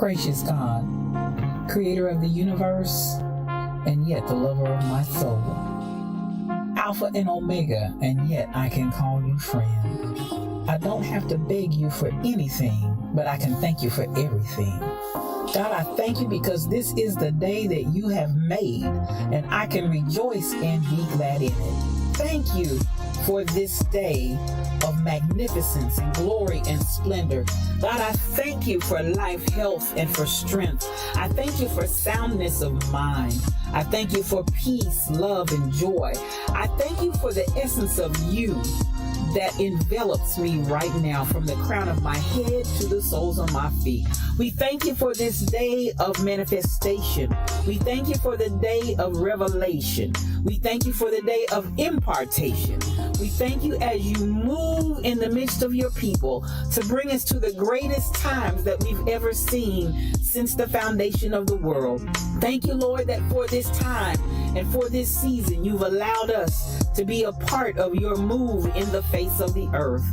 Gracious God, creator of the universe, and yet the lover of my soul. Alpha and Omega, and yet I can call you friend. I don't have to beg you for anything, but I can thank you for everything. God, I thank you because this is the day that you have made, and I can rejoice and be glad in it. Thank you for this day of magnificence and glory and splendor. God, I thank you for life, health, and for strength. I thank you for soundness of mind. I thank you for peace, love, and joy. I thank you for the essence of you that envelops me right now, from the crown of my head to the soles of my feet. We thank you for this day of manifestation. We thank you for the day of revelation. We thank you for the day of impartation. We thank you as you move in the midst of your people to bring us to the greatest times that we've ever seen since the foundation of the world. Thank you, Lord, that for this time and for this season, you've allowed us to be a part of your move in the face of the earth.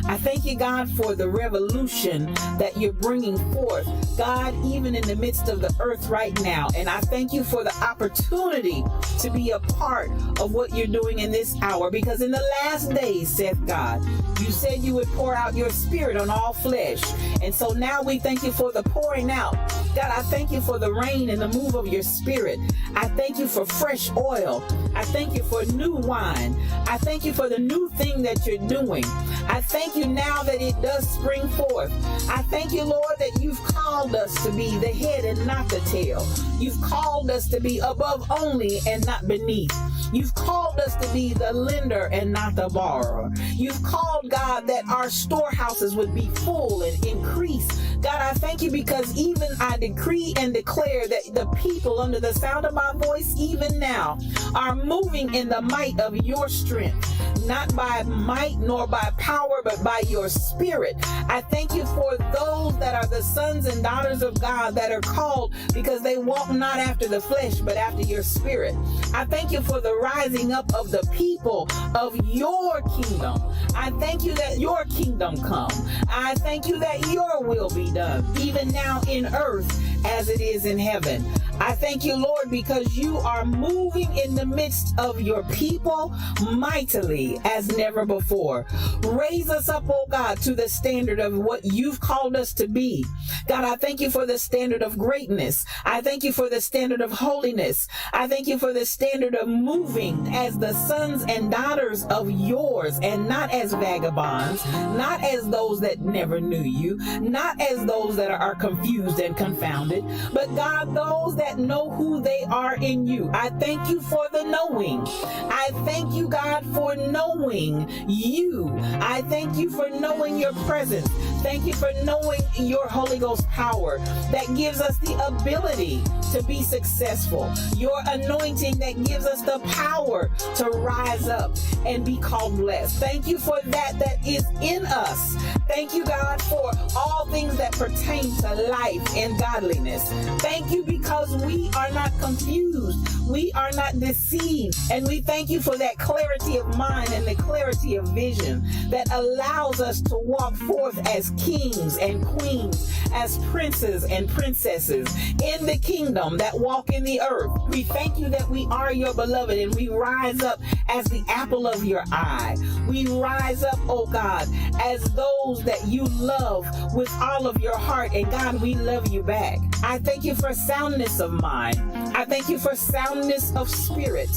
I thank you, God, for the revolution that you're bringing forth, God, even in the midst of the earth right now. And I thank you for the opportunity to be a part of what you're doing in this hour, because in the last days, saith God, you said you would pour out your spirit on all flesh. And so now we thank you for the pouring out. God, I thank you for the rain and the move of your spirit. I thank you for fresh oil. I thank you for new wine. I thank you for the new thing that you're doing. I thank you now that it does spring forth. I thank you, Lord, that you've called us to be the head and not the tail. You've called us to be above only and not beneath. You've called us to be the lender and not the borrower. You've called, God, that our storehouses would be full and increase. God, I thank you because even I decree and declare that the people under the sound of my voice, even now, are moving in the might of your strength, not by might nor by power, but by your spirit. I thank you for those that are the sons and daughters of God that are called because they walk not after the flesh, but after your spirit. I thank you for the rising up of the people of your kingdom. I thank you that your kingdom come. I thank you that your will be done, even now in earth as it is in heaven. I thank you, Lord, because you are moving in the midst of your people mightily as never before. Raise us up, oh God, to the standard of what you've called us to be. God, I thank you for the standard of greatness. I thank you for the standard of holiness. I thank you for the standard of moving as the sons and daughters of yours, and not as vagabonds, not as those that never knew you, not as those that are confused and confounded, but God, those that know who they are in you. I thank you for the knowing. I thank you, God, for knowing you. I thank you for knowing your presence. Thank you for knowing your Holy Ghost power that gives us the ability to be successful. Your anointing that gives us the power to rise up and be called blessed. Thank you for that is in us. Thank you, God, for all things that pertain to life and godliness. Thank you because we are not confused. We are not deceived. And we thank you for that clarity of mind and the clarity of vision that allows us to walk forth as kings and queens, as princes and princesses in the kingdom that walk in the earth. We thank you that we are your beloved, and we rise up as the apple of your eye. We rise up, oh God, as those that you love with all of your heart, and God, we love you back. I thank you for soundness of mind. I thank you for soundness of spirit.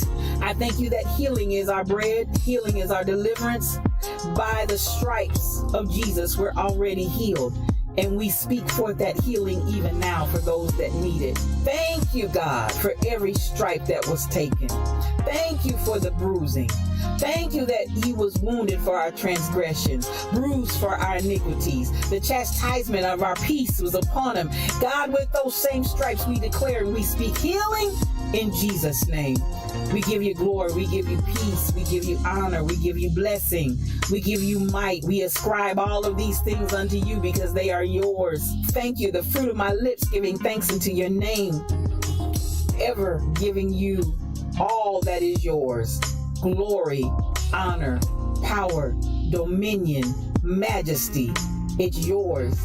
I thank you that healing is our bread, healing is our deliverance. By the stripes of Jesus, we're already healed. And we speak forth that healing even now for those that need it. Thank you, God, for every stripe that was taken. Thank you for the bruising. Thank you that he was wounded for our transgressions, bruised for our iniquities. The chastisement of our peace was upon him. God, with those same stripes we declare and we speak healing in Jesus' name. We give you glory, we give you peace, we give you honor, we give you blessing, we give you might. We ascribe all of these things unto you because they are yours. Thank you, the fruit of my lips giving thanks unto your name, ever giving you all that is yours. Glory, honor, power, dominion, majesty, it's yours.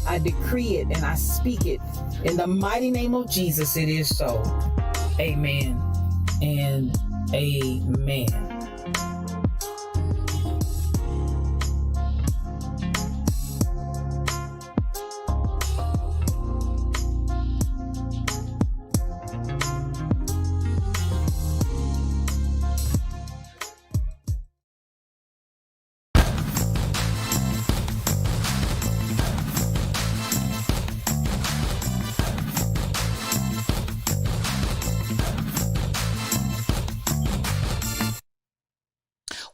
I decree it and I speak it. In the mighty name of Jesus, it is so. Amen and amen.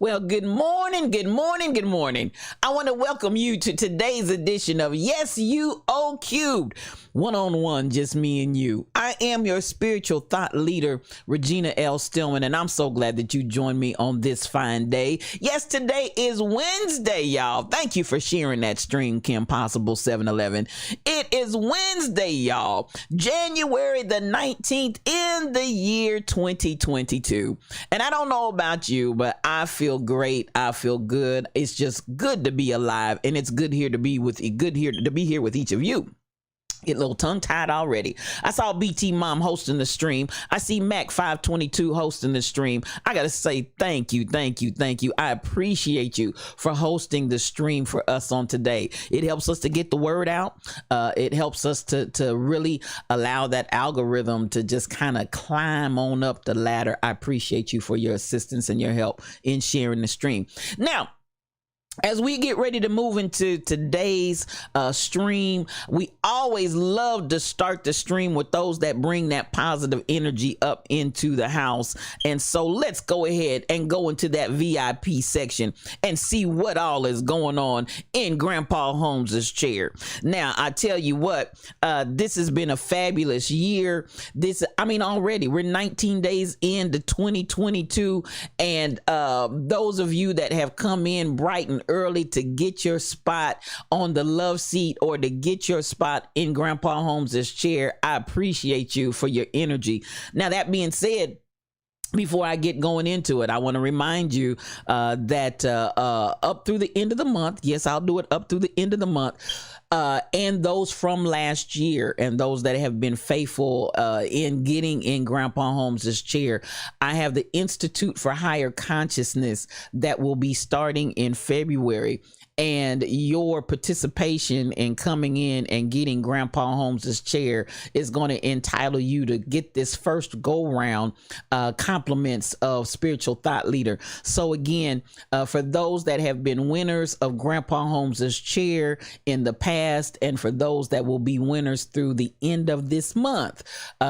Well, good morning, good morning, good morning. I want to welcome you to today's edition of Yes You O Cubed, one-on-one, just me and you. I am your spiritual thought leader, Regina L. Stillman, and I'm so glad that you joined me on this fine day. Yes, today is Wednesday, y'all. Thank you for sharing that stream, Kim Possible 711. It is Wednesday, y'all, January the 19th in the year 2022. And I don't know about you, but I feel feel great. I feel good. It's just good to be alive, and it's good here to be with here with each of you. Get a little tongue tied already. I saw BT Mom hosting the stream. I see Mac 522 hosting the stream. I gotta say thank you. I appreciate you for hosting the stream for us on today. It helps us to get the word out. It helps us to really allow that algorithm to just kind of climb on up the ladder. I appreciate you for your assistance and your help in sharing the stream. Now, as we get ready to move into today's stream, we always love to start the stream with those that bring that positive energy up into the house. And so let's go ahead and go into that VIP section and see what all is going on in Grandpa Holmes's chair. Now, I tell you what, this has been a fabulous year. Already we're 19 days into 2022. And those of you that have come in bright and early to get your spot on the love seat or to get your spot in Grandpa Holmes's chair, I appreciate you for your energy. Now, that being said, before I get going into it, I want to remind you that up through the end of the month, yes, I'll do it up through the end of the month, and those from last year and those that have been faithful in getting in Grandpa Holmes's chair, I have the Institute for Higher Consciousness that will be starting in February. And your participation in coming in and getting Grandpa Holmes's chair is going to entitle you to get this first go round compliments of spiritual thought leader. So again, for those that have been winners of Grandpa Holmes's chair in the past, and for those that will be winners through the end of this month,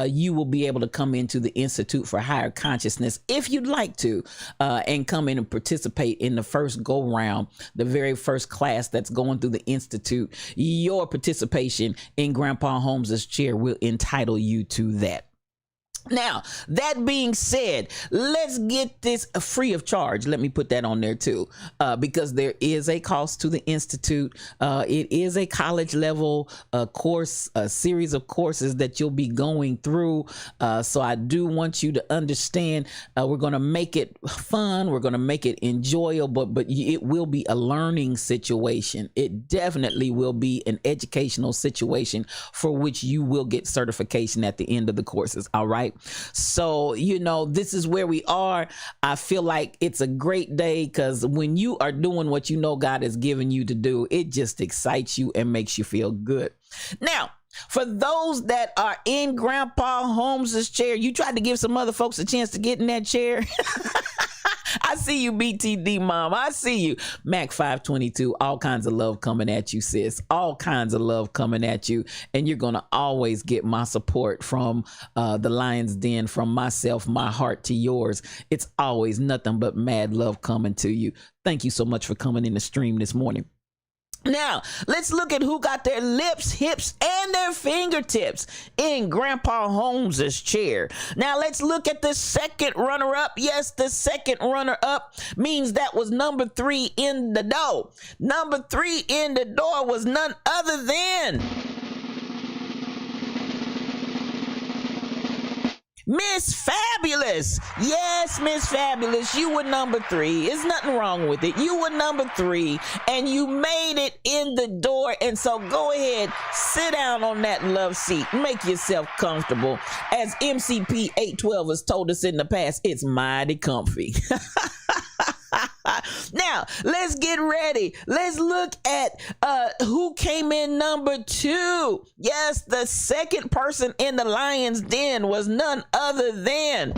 you will be able to come into the Institute for Higher Consciousness if you'd like to, and come in and participate in the first go round, the very first class that's going through the Institute. Your participation in Grandpa Holmes's chair will entitle you to that. Now, that being said, let's get this free of charge. Let me put that on there too, because there is a cost to the Institute. It is a college level course, a series of courses that you'll be going through. So I do want you to understand, we're going to make it fun. We're going to make it enjoyable, but it will be a learning situation. It definitely will be an educational situation for which you will get certification at the end of the courses. All right. So, this is where we are. I feel like it's a great day because when you are doing what you know God has given you to do, it just excites you and makes you feel good. Now, for those that are in Grandpa Holmes's chair, you tried to give some other folks a chance to get in that chair. I see you, BTD Mom. I see you. Mac 522, all kinds of love coming at you, sis. All kinds of love coming at you. And you're going to always get my support from the Lion's Den, from myself, my heart to yours. It's always nothing but mad love coming to you. Thank you so much for coming in the stream this morning. Now, let's look at who got their lips, hips, and their fingertips in Grandpa Holmes's chair. Now, let's look at the second runner-up. Yes, the second runner-up means that was number 3 in the door. Number 3 in the door was none other than Miss Fabulous. Yes, Miss Fabulous, you were number 3. There's nothing wrong with it. You were number 3 and you made it in the door. And so go ahead, sit down on that love seat. Make yourself comfortable. As MCP 812 has told us in the past, it's mighty comfy. Now, let's get ready. Let's look at who came in number 2. Yes, the second person in the Lion's Den was none other than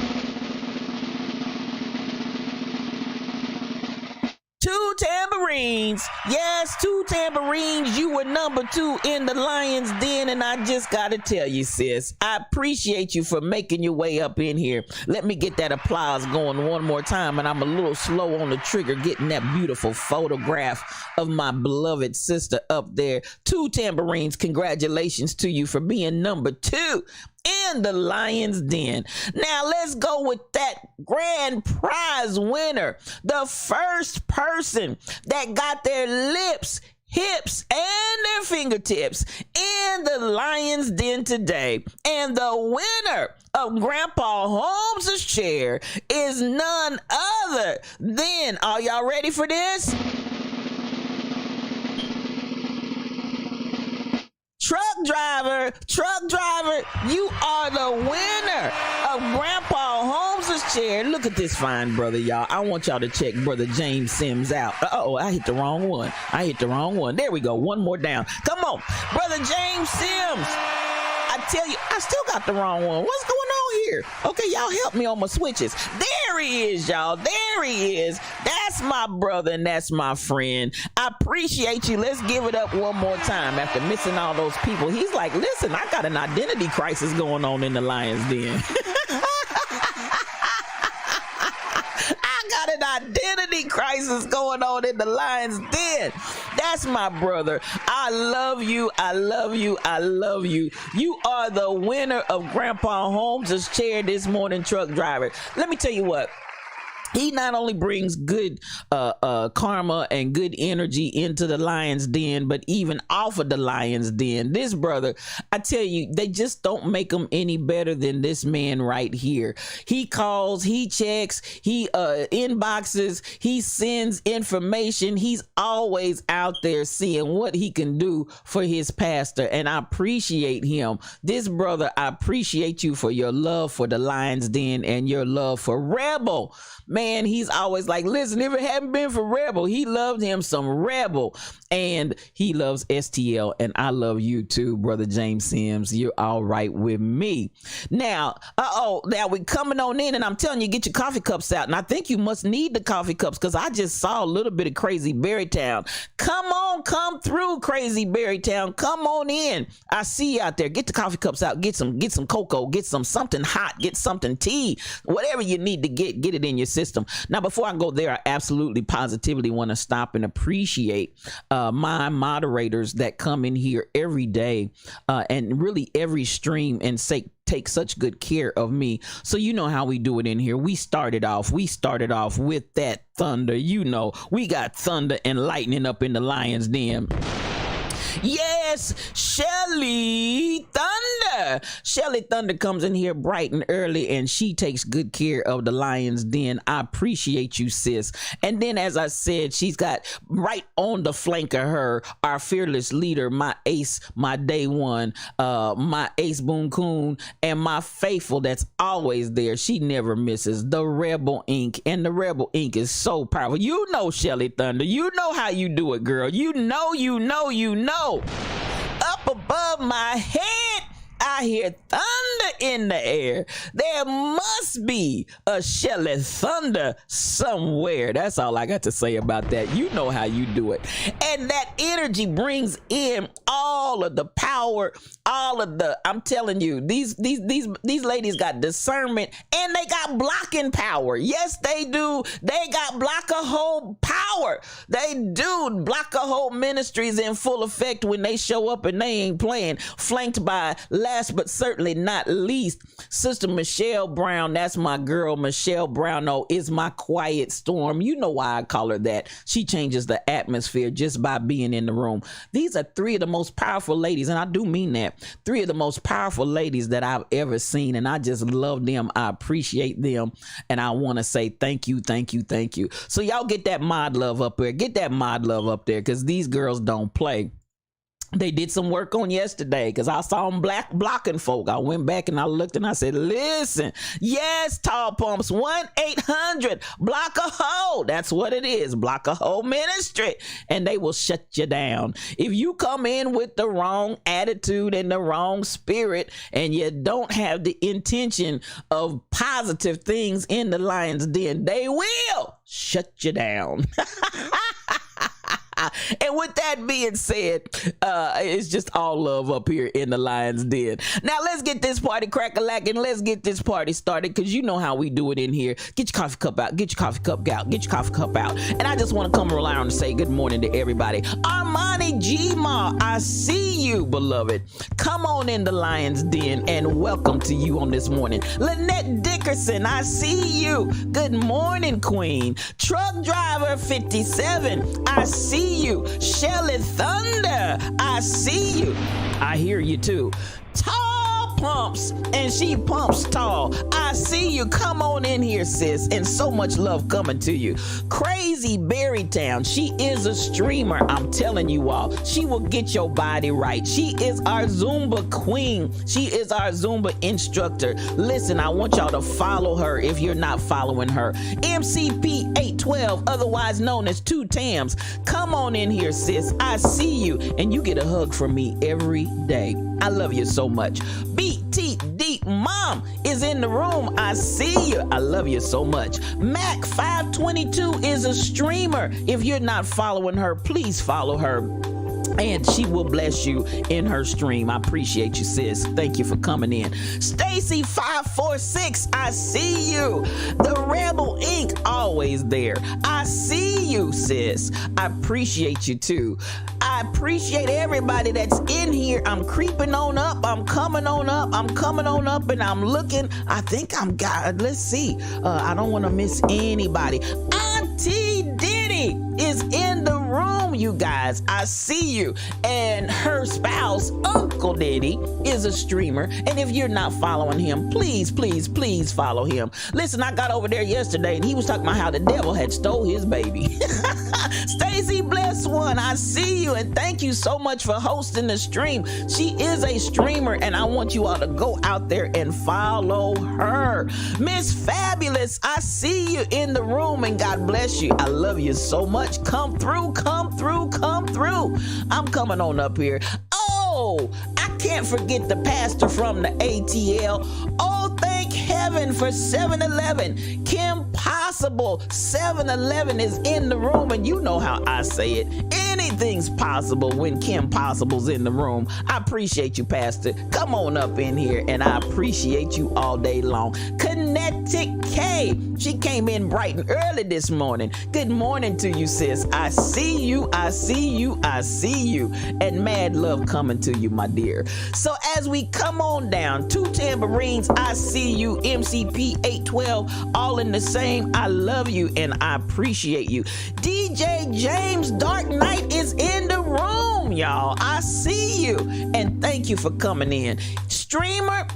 2 Tambourines. Yes, 2 Tambourines. You were number 2 in the Lion's Den, and I just gotta tell you, sis, I appreciate you for making your way up in here. Let me get that applause going one more time, and I'm a little slow on the trigger getting that beautiful photograph of my beloved sister up there. 2 Tambourines, congratulations to you for being number 2 in the Lion's Den. Now let's go with that grand prize winner, the first person that got their lips, hips, and their fingertips in the Lion's Den today. And the winner of Grandpa Holmes's chair is none other than, are y'all ready for this? Truck driver, you are the winner of Grandpa Holmes' chair. Look at this fine brother, y'all. I want y'all to check Brother James Sims out. Oh, I hit the wrong one. There we go. One more down. Come on, Brother James Sims. I tell you, I still got the wrong one. What's going on here? Okay, y'all help me on my switches. There he is, y'all. There he is. That's my brother and that's my friend. I appreciate you. Let's give it up one more time after missing all those people. He's like, listen, I got an identity crisis going on in the Lions Den. Got an identity crisis going on in the Lions Den. That's my brother. I love you. You are the winner of Grandpa Holmes' chair this morning, truck driver. Let me tell you what. He not only brings good karma and good energy into the Lion's Den, but even off of the Lion's Den. This brother, I tell you, they just don't make him any better than this man right here. He calls, he checks, he inboxes, he sends information. He's always out there seeing what he can do for his pastor, and I appreciate him. This brother, I appreciate you for your love for the Lion's Den and your love for Rebel. Man, he's always like, listen, if it hadn't been for Rebel, he loved him some Rebel, and he loves STL, and I love you too, Brother James Sims. You're all right with me. Now, now we're coming on in, and I'm telling you, get your coffee cups out, and I think you must need the coffee cups because I just saw a little bit of Crazy Berry Town. Come on, come through, Crazy Berry Town. Come on in. I see you out there. Get the coffee cups out. Get some cocoa. Get something hot. Get something tea. Whatever you need to get it in your system. Now, before I go there, I absolutely positively want to stop and appreciate my moderators that come in here every day and really every stream and take such good care of me. So you know how we do it in here. We started off with that thunder. You know, we got thunder and lightning up in the Lion's Den. Yes, Shelly Thunder. Shelly Thunder comes in here bright and early, and she takes good care of the Lion's Den. I appreciate you, sis. And then, as I said, she's got right on the flank of her, our fearless leader, my ace, my day one, my ace Boon Coon, and my faithful that's always there. She never misses, the Rebel Ink. And the Rebel Ink is so powerful. You know, Shelly Thunder. You know how you do it, girl. You know. Up above my head, I hear thunder in the air. There must be a Shelly Thunder somewhere. That's all I got to say about that. You know how you do it. And that energy brings in all of the power, all of the, I'm telling you, these ladies got discernment and they got blocking power. Yes, they do. They got block a hole power. They do. Block a hole ministries in full effect when they show up and they ain't playing. Flanked by, last but certainly not least, Sister Michelle Brown. That's my girl. Michelle Brown is my quiet storm. You know why I call her that. She changes the atmosphere just by being in the room. These are three of the most powerful ladies, and I do mean that. Three of the most powerful ladies that I've ever seen, and I just love them. I appreciate them, and I want to say thank you. So y'all get that mod love up there. Get that mod love up there, because these girls don't play. They did some work on yesterday because I saw them blocking folk. I went back and I looked and I said, listen, yes, Tall Pumps, 1-800 block a hole. That's what it is. Block a hole ministry, and they will shut you down. If you come in with the wrong attitude and the wrong spirit, and you don't have the intention of positive things in the Lion's Den, they will shut you down. And with that being said, it's just all love up here in the Lion's Den. Now let's get this party crack-a-lackin'. Let's get this party started, because you know how we do it in here. Get your coffee cup out. Get your coffee cup out. Get your coffee cup out. And I just want to come around and say good morning to everybody. Armani Gma, I see you, beloved. Come on in the Lion's Den, and welcome to you on this morning. Lynette Dickerson, I see you. Good morning, Queen. Truck Driver 57, I see you. Shelly Thunder, I see you. I hear you too. Tall pumps, and she pumps tall. I see you. Come on in here, sis. And so much love coming to you. Crazy Berrytown. She is a streamer. I'm telling you all. She will get your body right. She is our Zumba queen. She is our Zumba instructor. Listen, I want y'all to follow her if you're not following her. MCP 812, otherwise known as Two Tams. Come on in here, sis. I see you, and you get a hug from me every day. I love you so much. BTD Mom is in the room. I see you. I love you so much. Mac 522 is a streamer. If you're not following her, please follow her, and she will bless you in her stream. I appreciate you, sis. Thank you for coming in. Stacy 546, I see you. The Rebel Ink, always there. I see you, sis. I appreciate you too. I appreciate everybody that's in here. I'm creeping on up. I'm coming on up. I'm coming on up, and I'm looking. I think I'm got. Let's see. I don't want to miss anybody. Auntie Diddy is in the room, you guys. I see you. And her spouse, Uncle Diddy, is a streamer. And if you're not following him, please, please, please follow him. Listen, I got over there yesterday, and he was talking about how the devil had stole his baby. Stacy Bless One, I see you, and thank you so much for hosting the stream. She is a streamer, and I want you all to go out there and follow her. Miss Fabulous, I see you in the room, and God bless you. I love you so much. Come through, come through, come through. I'm coming on up here. Oh, I can't forget the pastor from the ATL. Oh, thank heaven for 7-Eleven. Kim Possible, 7-Eleven is in the room, and you know how I say it. Anything's possible when Kim Possible's in the room. I appreciate you, Pastor. Come on up in here, and I appreciate you all day long. Kinetic K, she came in bright and early this morning. Good morning to you, sis. I see you, I see you, I see you, and mad love coming to you, my dear. So as we come on down, Two Tambourines, I see you, MCP 812, all in the same. I love you, and I appreciate you. DJ James Dark Knight is in the room, y'all. I see you, and thank you for coming in. Streamer,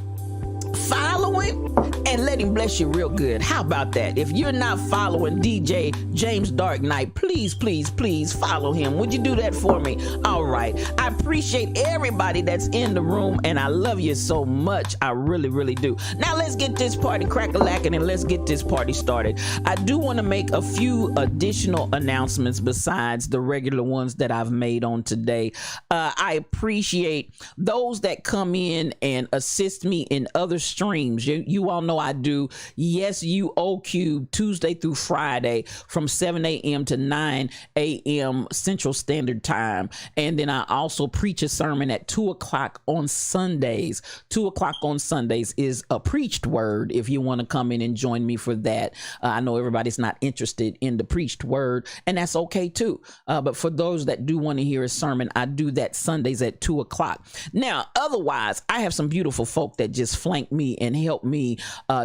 follow him and let him bless you real good. How about that? If you're not following DJ James Dark Knight, please, please, please follow him. Would you do that for me? All right. I appreciate everybody that's in the room, and I love you so much. I really, really do. Now let's get this party crack-a-lacking, and let's get this party started. I do want to make a few additional announcements besides the regular ones that I've made on today. I appreciate those that come in and assist me in other streams. You all know I do Yes You O Cube Tuesday through Friday from 7 a.m. to 9 a.m. Central Standard Time. And then I also preach a sermon at 2 o'clock on Sundays. 2 o'clock on Sundays is a preached word if you want to come in and join me for that. I know everybody's not interested in the preached word, and that's okay too. But for those that do want to hear a sermon, I do that Sundays at 2 o'clock. Now, otherwise, I have some beautiful folk that just flank me and help me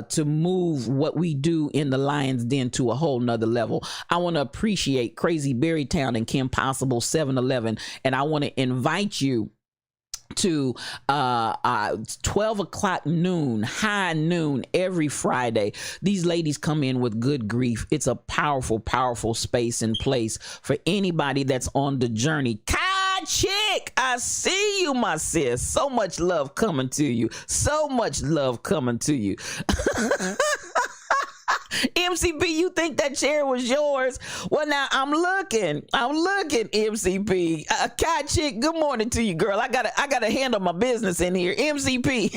to move what we do in the Lion's Den to a whole nother level. I want to appreciate Crazy Berrytown and Kim Possible, 7-Eleven, and I want to invite you to 12 o'clock noon, high noon every Friday. These ladies come in with good grief. It's a powerful, powerful space and place for anybody that's on the journey. Chick, I see you, my sis. So much love coming to you. So much love coming to you. MCP, you think that chair was yours? Well, now I'm looking, MCP. Kai Chick, good morning to you, girl. I gotta handle my business in here. MCP.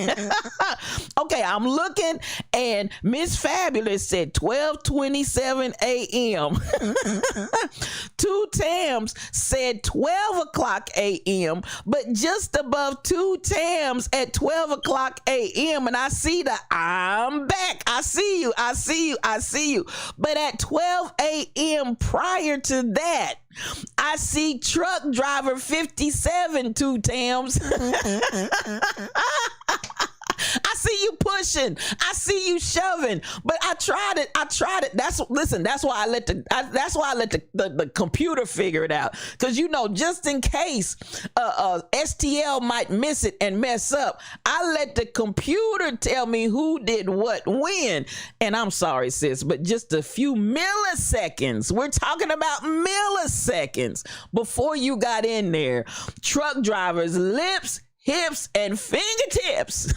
Okay, I'm looking, and Miss Fabulous said 12:27 a.m. Two Tams said 12 o'clock a.m., but just above Two Tams at 12 o'clock a.m. And I see the I'm back. I see you. I see you. I see you. But at 12 a.m. prior to that, I see Truck Driver 57, Two Tams. I see you pushing. I see you shoving. But I tried it. That's why I let the computer figure it out. Because just in case STL might miss it and mess up, I let the computer tell me who did what when. And I'm sorry, sis, but just a few milliseconds. We're talking about milliseconds before you got in there. Truck drivers' lips, hips, and fingertips.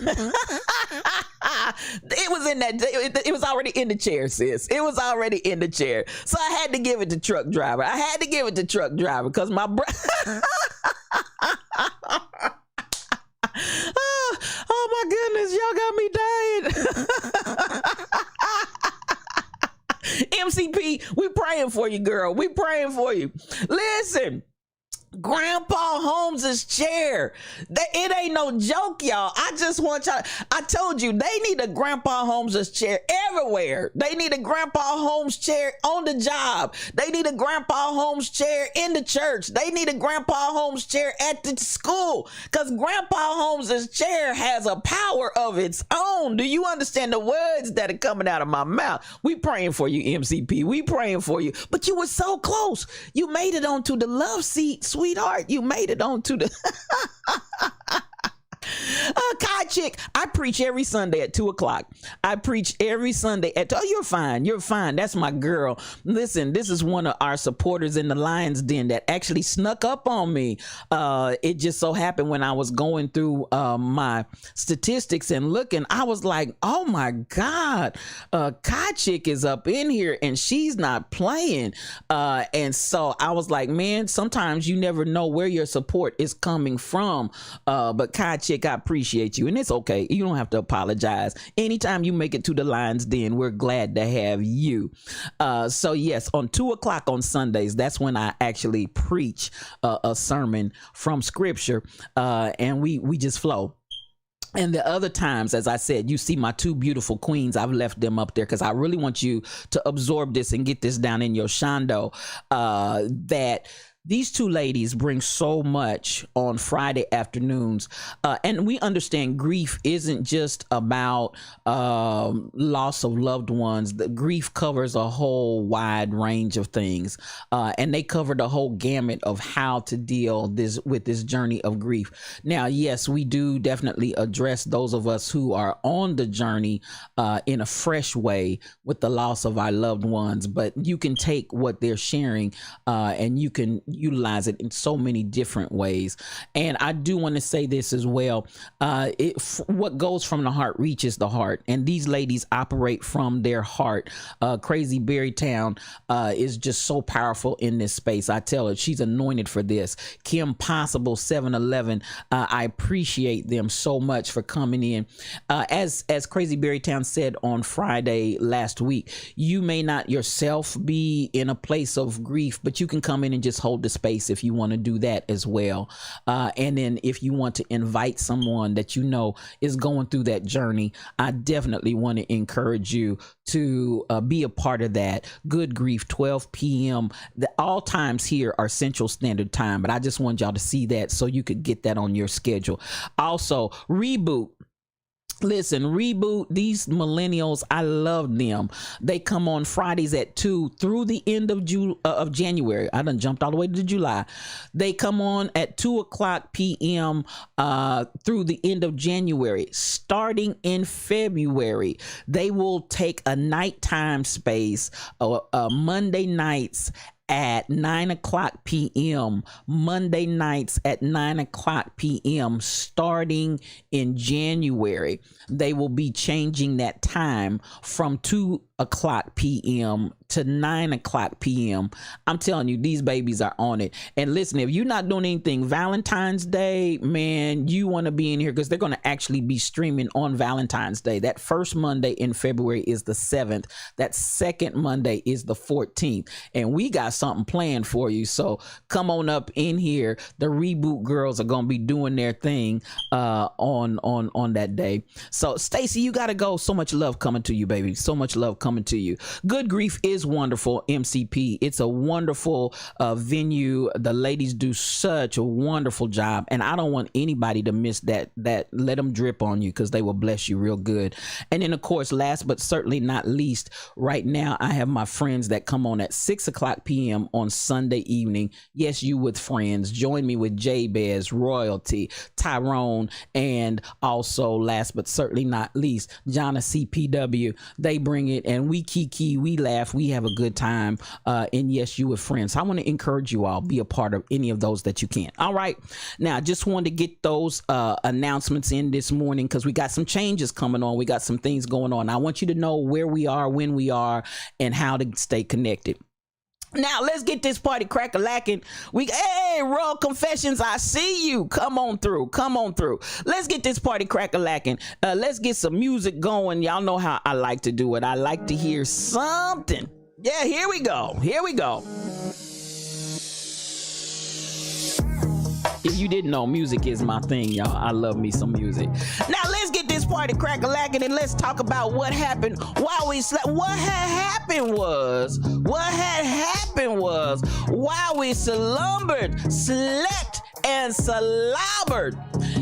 It was already in the chair, sis. It was already in the chair. So I had to give it to truck driver. Because my oh my goodness, y'all got me dying. MCP, we praying for you, girl. We praying for you. Listen. Grandpa Holmes's chair. It ain't no joke, y'all. I just want y'all. I told you they need a Grandpa Holmes's chair everywhere. They need a Grandpa Holmes chair on the job. They need a Grandpa Holmes chair in the church. They need a Grandpa Holmes chair at the school. Because Grandpa Holmes's chair has a power of its own. Do you understand the words that are coming out of my mouth? We praying for you, MCP. We praying for you. But you were so close. You made it onto the love seat, sweetheart. You made it onto the Kai Chick, I preach every Sunday at 2:00. I preach every Sunday at, oh, you're fine. That's my girl. Listen, this is one of our supporters in the Lion's Den that actually snuck up on me. It just so happened when I was going through my statistics and looking, I was like, oh my God, Kai Chick is up in here and she's not playing. And so I was like, man, sometimes you never know where your support is coming from. But Kai Chick, I appreciate you, and it's okay. You don't have to apologize. Anytime you make it to the Lion's Den, we're glad to have you. So yes, on 2:00 on Sundays, that's when I actually preach a sermon from Scripture, and we just flow. And the other times, as I said, you see my two beautiful queens. I've left them up there because I really want you to absorb this and get this down in your shondo, that these two ladies bring so much on Friday afternoons. And we understand grief isn't just about loss of loved ones. The grief covers a whole wide range of things. And they cover the whole gamut of how to deal with this journey of grief. Now, yes, we do definitely address those of us who are on the journey in a fresh way with the loss of our loved ones. But you can take what they're sharing and you can utilize it in so many different ways. And I do want to say this as well. What goes from the heart reaches the heart, and these ladies operate from their heart. Crazy Berrytown is just so powerful in this space. I tell her she's anointed for this. Kim Possible 711, I appreciate them so much for coming in. As Crazy Berrytown said on Friday last week, you may not yourself be in a place of grief, but you can come in and just hold the space if you want to do that as well. And then if you want to invite someone that you know is going through that journey, I definitely want to encourage you to be a part of that. Good Grief, 12 p.m. All times here are Central Standard Time, but I just want y'all to see that so you could get that on your schedule. Also, Reboot. Listen, Reboot, these millennials, I love them. They come on Fridays at 2 through the end of January. I done jumped all the way to July. They come on at 2:00 p.m. Through the end of January. Starting in February, they will take a nighttime space, Monday nights at 9:00 p.m. Monday nights at 9:00 p.m. starting in January. They will be changing that time from 2:00 p.m. to 9:00 p.m. I'm telling you, these babies are on it. And listen, if you're not doing anything Valentine's Day, man, you want to be in here because they're going to actually be streaming on Valentine's Day. That first Monday in February is the 7th. That second Monday is the 14th. And we got something planned for you. So come on up in here. The Reboot girls are going to be doing their thing on that day. So Stacy, you got to go. So much love coming to you, baby. So much love coming to you. Good Grief is wonderful, MCP. It's a wonderful venue. The ladies do such a wonderful job, and I don't want anybody to miss that. Let them drip on you, because they will bless you real good. And then, of course, last but certainly not least, right now I have my friends that come on at 6:00 p.m. on Sunday evening. Yes, You With Friends. Join me with Jabez, Royalty, Tyrone, and also last but certainly not least, Jonna CPW. They bring it, and we kiki, we laugh, we have a good time. And yes, You With Friends. So I want to encourage you all, be a part of any of those that you can. All right. Now, I just wanted to get those announcements in this morning, because we got some changes coming on. We got some things going on. I want you to know where we are, when we are, and how to stay connected. Now, let's get this party crack-a-lacking. Hey, Royal Confessions, I see you. Come on through. Let's get this party crack-a-lacking. Let's get some music going. Y'all know how I like to do it. I like to hear something. Yeah, here we go. If you didn't know, music is my thing, y'all. I love me some music. Now, let's get this party crack-a-lacking, and let's talk about what happened while we slept. What had happened was, while we slept and slobbered.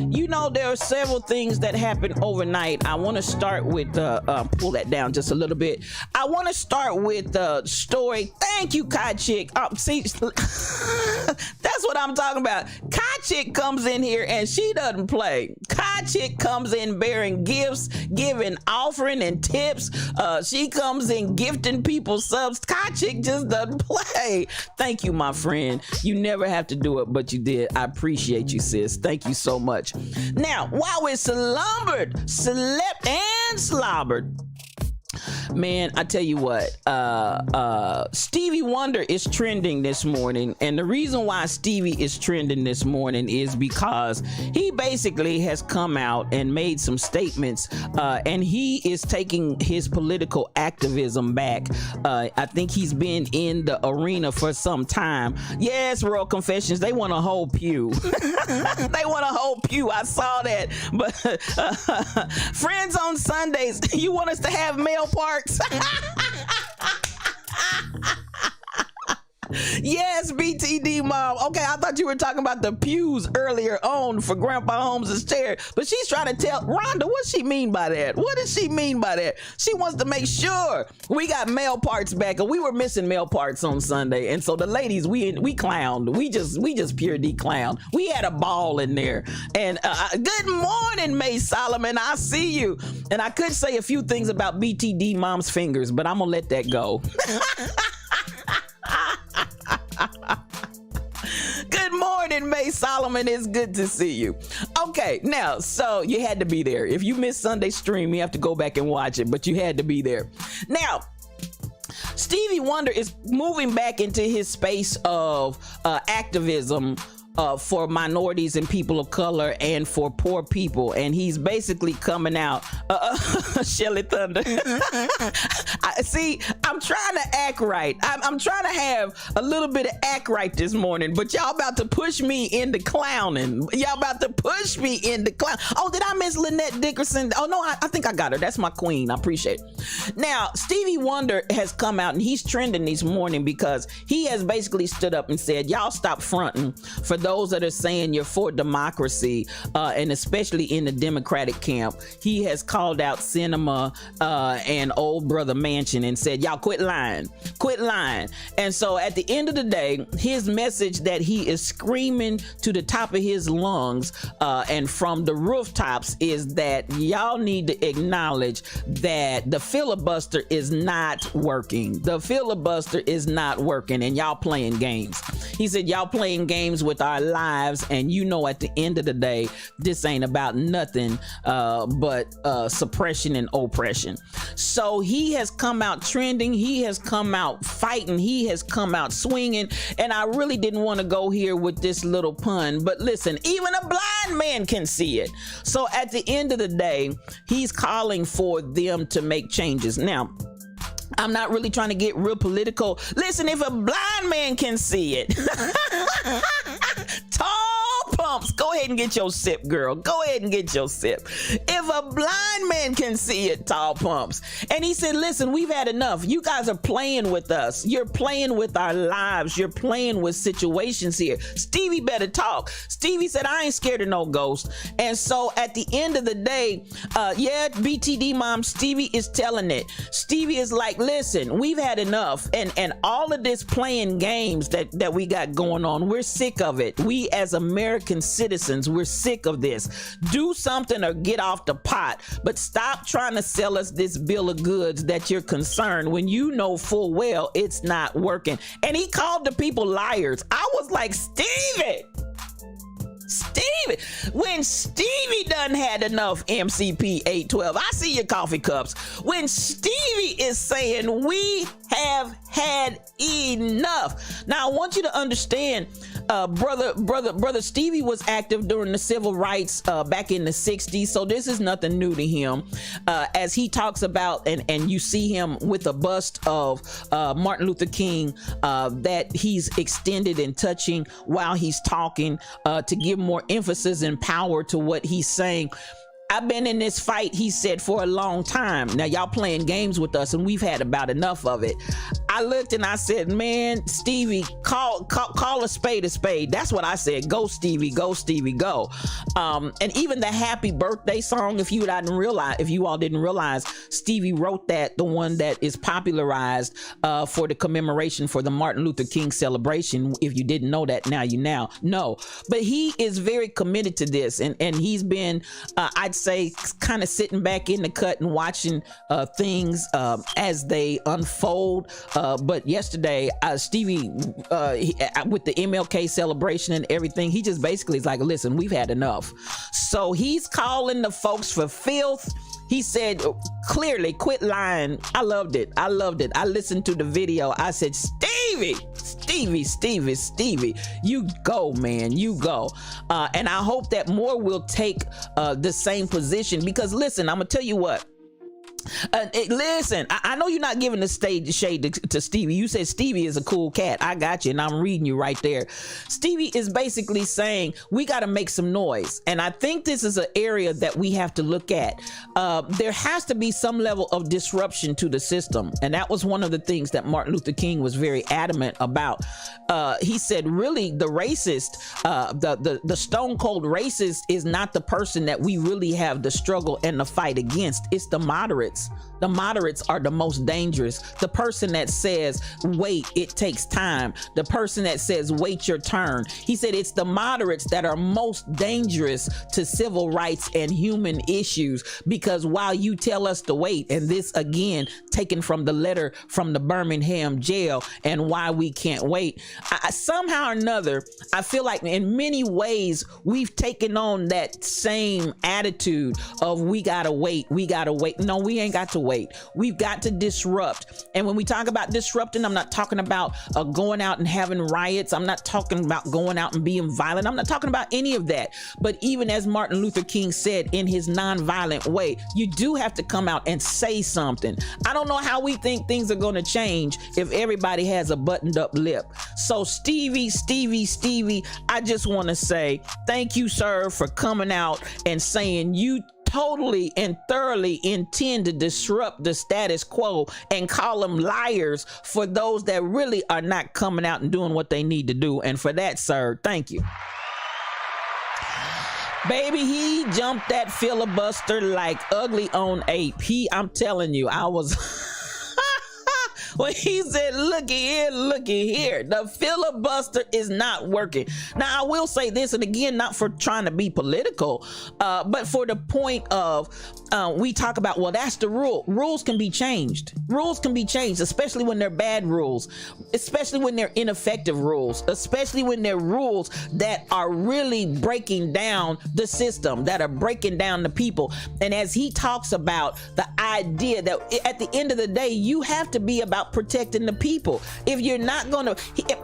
You know, there are several things that happened overnight. I want to start with, pull that down just a little bit. I want to start with the story. Thank you, Kai Chick. See, that's what I'm talking about. Kai Chick comes in here and she doesn't play. Kai Chick comes in bearing gifts, giving offering and tips. She comes in gifting people subs. Kai Chick just doesn't play. Thank you, my friend. You never have to do it, but you did. I appreciate you, sis. Thank you so much. Now, while we slept and slobbered, man, I tell you what, Stevie Wonder is trending this morning, and the reason why Stevie is trending this morning is because he basically has come out and made some statements, and he is taking his political activism back. I think he's been in the arena for some time. Yes, Royal Confessions, they want a whole pew. They want a whole pew. I saw that. But Friends on Sundays, you want us to have male parts? Yes, BTD mom. Okay, I thought you were talking about the pews earlier on for Grandpa Holmes' chair, but she's trying to tell Rhonda, what she mean by that? What does she mean by that? She wants to make sure we got male parts back, and we were missing male parts on Sunday, and so the ladies, we clowned. We just pure D clown. We had a ball in there. And good morning, May Solomon. I see you. And I could say a few things about BTD mom's fingers, but I'm gonna let that go. Good morning, May Solomon. It's good to see you. Okay, now, so you had to be there. If you missed Sunday stream, you have to go back and watch it, but you had to be there. Now, Stevie Wonder is moving back into his space of activism for minorities and people of color and for poor people, and he's basically coming out Shelly Thunder. I'm trying to act right. I'm trying to have a little bit of act right this morning, but y'all about to push me into clowning. Oh, did I miss Lynette Dickerson? Oh no, I think I got her. That's my queen. I appreciate it. Now, Stevie Wonder has come out and he's trending this morning because he has basically stood up and said, y'all stop fronting for those that are saying you're for democracy, and especially in the Democratic camp. He has called out Sinema and Old Brother Manchin and said, y'all quit lying. And so at the end of the day, his message that he is screaming to the top of his lungs and from the rooftops is that y'all need to acknowledge that the filibuster is not working. And y'all playing games. He said, y'all playing games with our lives, and you know at the end of the day, this ain't about nothing but suppression and oppression. So he has come out trending, he has come out fighting, he has come out swinging, and I really didn't want to go here with this little pun, but listen, even a blind man can see it. So at the end of the day, he's calling for them to make changes. Now, I'm not really trying to get real political. Listen, if a blind man can see it, tall pumps. Go ahead and get your sip, girl. Go ahead and get your sip. If a blind man can see it, Tall Pumps. And he said, listen, we've had enough. You guys are playing with us. You're playing with our lives. You're playing with situations here. Stevie better talk. Stevie said, I ain't scared of no ghost. And so at the end of the day, BTD mom, Stevie is telling it. Stevie is like, listen, we've had enough. And all of this playing games that we got going on, we're sick of it. We as American citizens, we're sick of this. Do something or get off the pot, but stop trying to sell us this bill of goods that you're concerned when you know full well it's not working. And he called the people liars. I was like, Stevie, when Stevie done had enough, MCP 812, I see your coffee cups. When Stevie is saying we have had enough. Now I want you to understand, brother Stevie was active during the civil rights back in the 60s, so this is nothing new to him. As he talks about, and you see him with a bust of Martin Luther King that he's extended and touching while he's talking to give more emphasis and power to what he's saying. I've been in this fight, he said, for a long time. Now y'all playing games with us and we've had about enough of it. I looked and I said, man, Stevie, call a spade a spade. That's what I said. Go Stevie, go Stevie, go. And even the happy birthday song, if you all didn't realize, Stevie wrote that, the one that is popularized for the commemoration for the Martin Luther King celebration. If you didn't know that, now you now know. But he is very committed to this, and he's been, I'd say, kind of sitting back in the cut and watching things as they unfold. But yesterday, Stevie, with the MLK celebration and everything, he just basically is like, listen, we've had enough. So he's calling the folks for filth. He said, clearly, quit lying. I loved it. I listened to the video. I said, Stevie, you go, man, you go. And I hope that more will take the same position, because listen, I'm gonna tell you what. Listen, I know you're not giving the shade to Stevie. You said Stevie is a cool cat. I got you, and I'm reading you right there. Stevie is basically saying we got to make some noise, and I think this is an area that we have to look at. There has to be some level of disruption to the system, and that was one of the things that Martin Luther King was very adamant about. He said, really, the racist, the stone cold racist is not the person that we really have the struggle and the fight against. It's the moderates. The moderates are the most dangerous. The person that says, wait, it takes time. The person that says, wait your turn. He said it's the moderates that are most dangerous to civil rights and human issues, because while you tell us to wait, and this again taken from the letter from the Birmingham jail and why we can't wait, somehow or another, I feel like in many ways we've taken on that same attitude of we gotta wait. No, we ain't got to wait. We've got to disrupt. And when we talk about disrupting, I'm not talking about going out and having riots. I'm not talking about going out and being violent. I'm not talking about any of that. But even as Martin Luther King said in his nonviolent way, you do have to come out and say something. I don't know how we think things are going to change if everybody has a buttoned up lip. So Stevie, I just want to say thank you, sir, for coming out and saying you totally and thoroughly intend to disrupt the status quo and call them liars for those that really are not coming out and doing what they need to do. And for that, sir, thank you. Baby, he jumped that filibuster like ugly on ape. I'm telling you, I was when he said, looky here, the filibuster is not working. Now, I will say this, and again, not for trying to be political, but for the point of, we talk about, well, that's the rule. Rules can be changed. Rules can be changed, especially when they're bad rules, especially when they're ineffective rules, especially when they're rules that are really breaking down the system, that are breaking down the people. And as he talks about the idea that at the end of the day, you have to be about about protecting the people. If you're not gonna,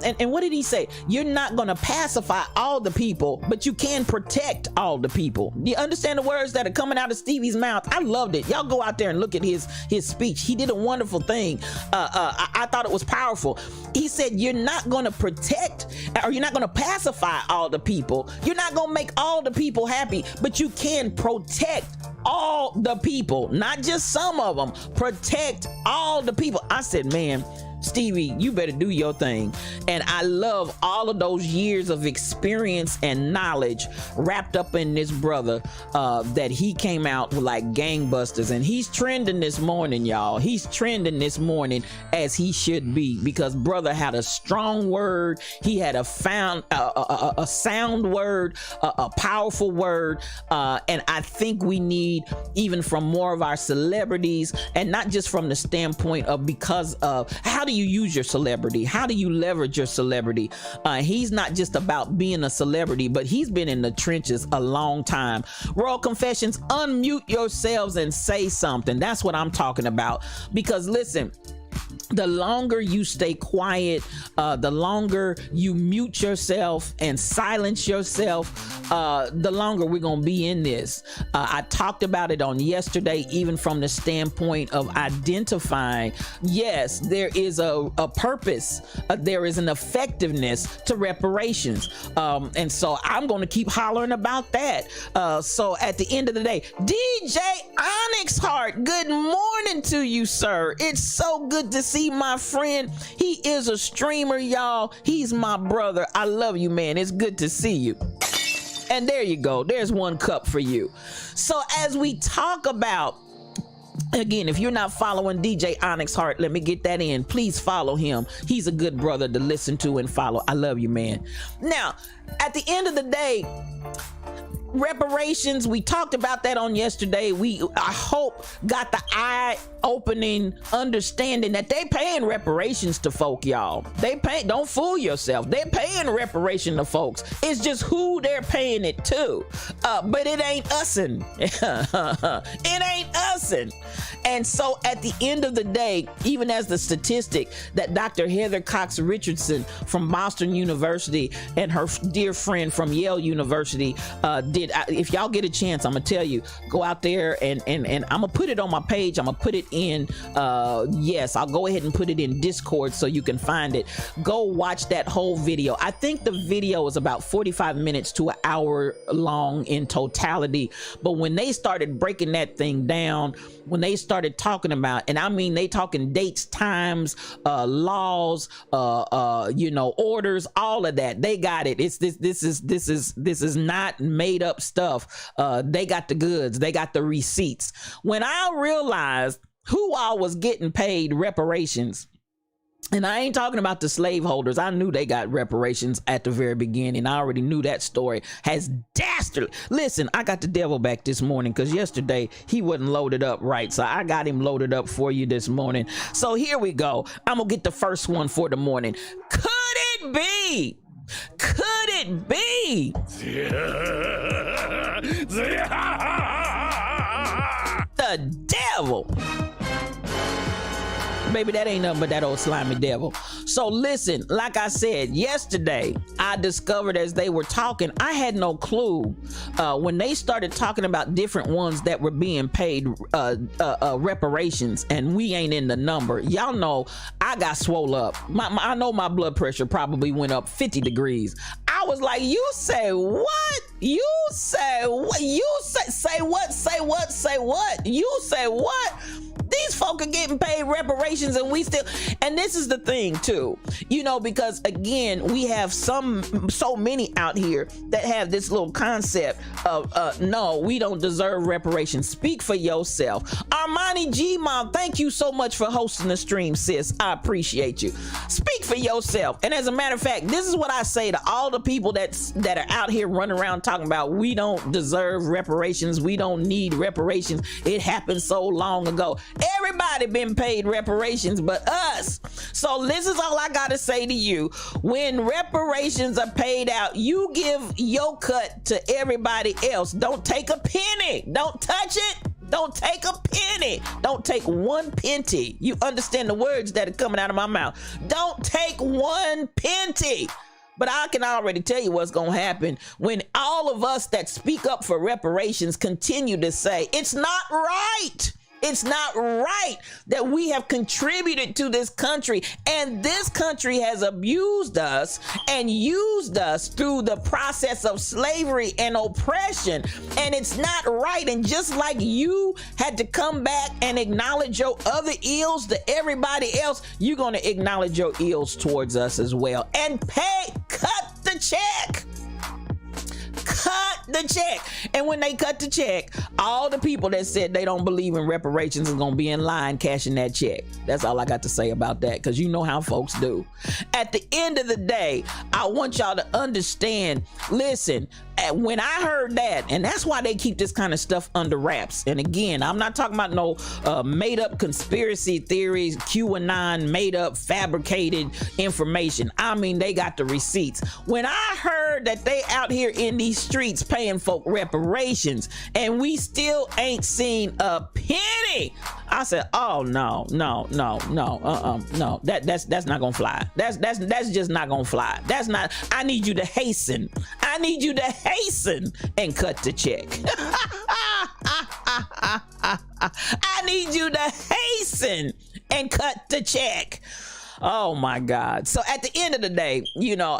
and what did he say? You're not gonna pacify all the people, but you can protect all the people. Do you understand the words that are coming out of Stevie's mouth? I loved it. Y'all go out there and look at his speech. He did a wonderful thing. I thought it was powerful. He said, you're not gonna protect, or you're not gonna pacify all the people. You're not gonna make all the people happy, but you can protect all the people, not just some of them. Protect all the people. I said, man, Stevie, you better do your thing. And I love all of those years of experience and knowledge wrapped up in this brother, that he came out with like gangbusters. And he's trending this morning, y'all. He's trending this morning as he should be, because brother had a strong word. He had a sound word, a powerful word. And I think we need, even from more of our celebrities, and not just from the standpoint of, because of how do you use your celebrity? How do you leverage your celebrity? He's not just about being a celebrity, but he's been in the trenches a long time. Royal Confessions, unmute yourselves and say something. That's what I'm talking about. Because listen, the longer you stay quiet, the longer you mute yourself and silence yourself, the longer we're gonna be in this. I talked about it on yesterday, even from the standpoint of identifying, yes, there is a purpose, there is an effectiveness to reparations, and so I'm gonna keep hollering about that. So at the end of the day, DJ Onyx Hart, good morning to you, sir. It's so good to see my friend. He is a streamer, y'all. He's my brother. I love you, man. It's good to see you. And there you go. There's one cup for you. So as we talk about, again, if you're not following DJ Onyx Hart, let me get that in. Please follow him. He's a good brother to listen to and follow. I love you, man. Now, at the end of the day, reparations, we talked about that on yesterday. I hope got the eye-opening understanding that they paying reparations to folk, y'all. They pay, don't fool yourself. They're paying reparation to folks. It's just who they're paying it to. But it ain't ussin'. It ain't ussin'. And so at the end of the day, even as the statistic that Dr. Heather Cox Richardson from Boston University and her dear friend from Yale University did, if y'all get a chance, I'm gonna tell you, go out there and I'm gonna put it on my page. I'm gonna put it in, yes, I'll go ahead and put it in Discord so you can find it. Go watch that whole video. I think the video is about 45 minutes to an hour long in totality. But when they started breaking that thing down, when they started talking about, and I mean, they talking dates, times, laws, orders, all of that. They got it. It's this is not made up stuff. They got the goods. They got the receipts. When I realized who all was getting paid reparations, and I ain't talking about the slaveholders. I knew they got reparations at the very beginning. I already knew that story has dastardly. Listen, I got the devil back this morning because yesterday he wasn't loaded up right. So I got him loaded up for you this morning. So here we go. I'm going to get the first one for the morning. Could it be? Could it be? The devil. Baby, that ain't nothing but that old slimy devil. So listen, like I said, yesterday, I discovered as they were talking, I had no clue when they started talking about different ones that were being paid reparations, and we ain't in the number. Y'all know I got swole up. I know my blood pressure probably went up 50 degrees. I was like, you say what? You say what? You say what? Say what? Say what? You say what? These folk are getting paid reparations, and we still, and this is the thing too, because again, we have so many out here that have this little concept of no, we don't deserve reparations. Speak for yourself. Armani G Mom, thank you so much for hosting the stream, sis. I appreciate you. Speak for yourself. And as a matter of fact, this is what I say to all the people that are out here running around talking about we don't deserve reparations, we don't need reparations, it happened so long ago. Everybody been paid reparations but us. So this is all I gotta say to you. When reparations are paid out, you give your cut to everybody else. Don't take a penny. Don't touch it. Don't take a penny. Don't take one penny. You understand the words that are coming out of my mouth. Don't take one penny. But I can already tell you what's going to happen when all of us that speak up for reparations continue to say, it's not right. It's not right that we have contributed to this country, and this country has abused us and used us through the process of slavery and oppression, and it's not right. And just like you had to come back and acknowledge your other ills to everybody else, you're going to acknowledge your ills towards us as well and cut the check. Cut the check. And when they cut the check, all the people that said they don't believe in reparations are going to be in line cashing that check. That's all I got to say about that, because you know how folks do. At the end of the day, I want y'all to understand, listen, when I heard that, and that's why they keep this kind of stuff under wraps. And again, I'm not talking about no made up conspiracy theories, QAnon, made up, fabricated information. I mean, they got the receipts. When I heard that they out here in these streets paying folk reparations and we still ain't seen a penny, I said, oh no, that's not gonna fly. That's just not gonna fly. That's not. I need you to hasten. I need you to hasten and cut the check. I need you to hasten and cut the check. Oh my God. So at the end of the day, you know,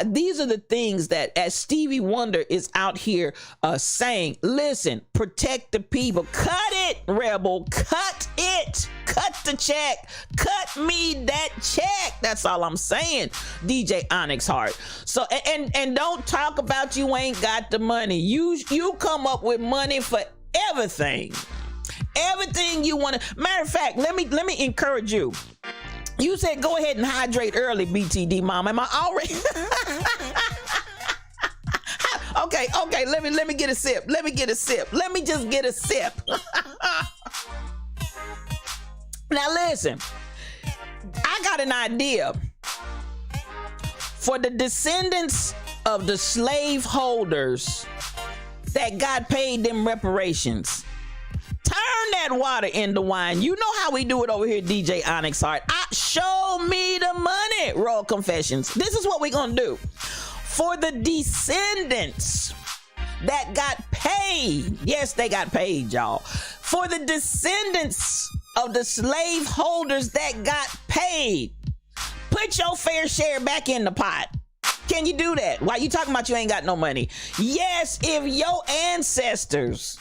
these are the things that, as Stevie Wonder is out here saying, listen, protect the people. Cut it, Rebel. Cut it. Cut the check. Cut me that check. That's all I'm saying, DJ Onyx Hart. So, and don't talk about you ain't got the money. You come up with money for everything. Everything you want to. Matter of fact, let me encourage you. You said go ahead and hydrate early, BTD Mom. Am I already? Okay. Let me get a sip. Let me just get a sip. Now listen, I got an idea for the descendants of the slave holders that got paid them reparations. Turn that water into wine. You know how we do it over here, DJ Onyx Hart. Show me the money, Royal Confessions. This is what we're going to do. For the descendants that got paid. Yes, they got paid, y'all. For the descendants of the slave holders that got paid, put your fair share back in the pot. Can you do that? Why you talking about you ain't got no money? Yes, if your ancestors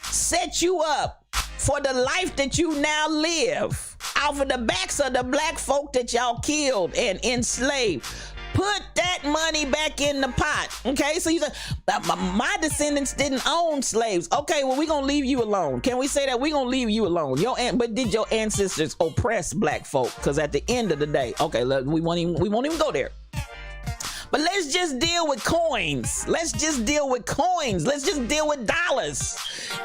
set you up for the life that you now live off of the backs of the black folk that y'all killed and enslaved, put that money back in the pot. Okay, so you said my descendants didn't own slaves. Okay, well, we're gonna leave you alone. Can we say that? We're gonna leave you alone. But did your ancestors oppress black folk? Because at the end of the day, okay, we won't even go there. But let's just deal with coins. Let's just deal with dollars.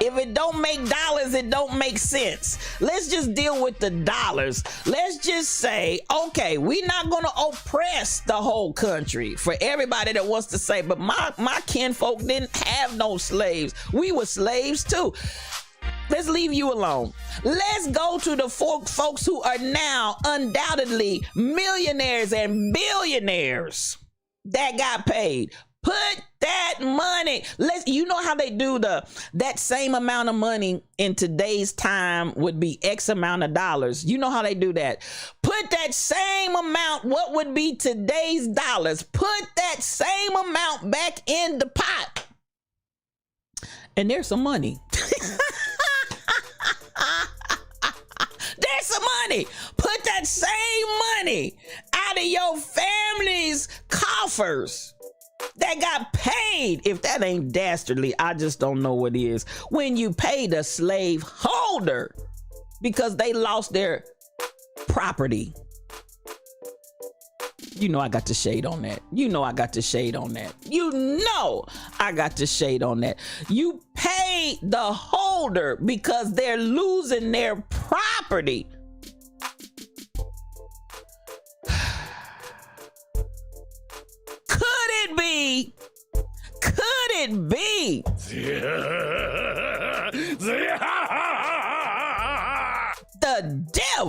If it don't make dollars, it don't make sense. Let's just deal with the dollars. Let's just say, okay, we're not going to oppress the whole country. For everybody that wants to say, but my kinfolk didn't have no slaves. We were slaves too. Let's leave you alone. Let's go to the folks who are now undoubtedly millionaires and billionaires that got paid. Put that money. You know how they do that same amount of money in today's time would be X amount of dollars. You know how they do that. Put that same amount, what would be today's dollars, put that same amount back in the pot. And there's some money. There's some money. Put that same money out of your family's coffers that got paid. If that ain't dastardly, I just don't know what is. When you pay the slave holder because they lost their property. You know I got the shade on that. You got the shade on that. You pay the holder because they're losing their property. Could it be?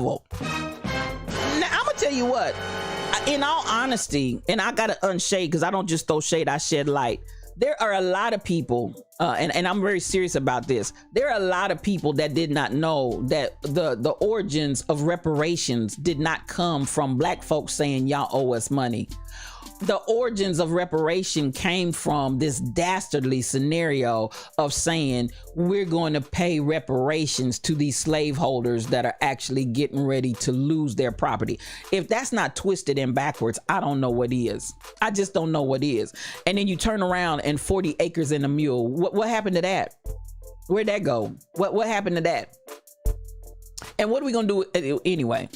level. Now, I'm gonna tell you what, in all honesty, and I gotta unshade because I don't just throw shade, I shed light. There are a lot of people, and I'm very serious about this. There are a lot of people that did not know that the origins of reparations did not come from black folks saying y'all owe us money. The origins of reparation came from this dastardly scenario of saying we're going to pay reparations to these slaveholders that are actually getting ready to lose their property. If that's not twisted and backwards, I don't know what is. I just don't know what is. And then you turn around and 40 acres and a mule. What happened to that? Where'd that go? What happened to that? And what are we gonna do anyway?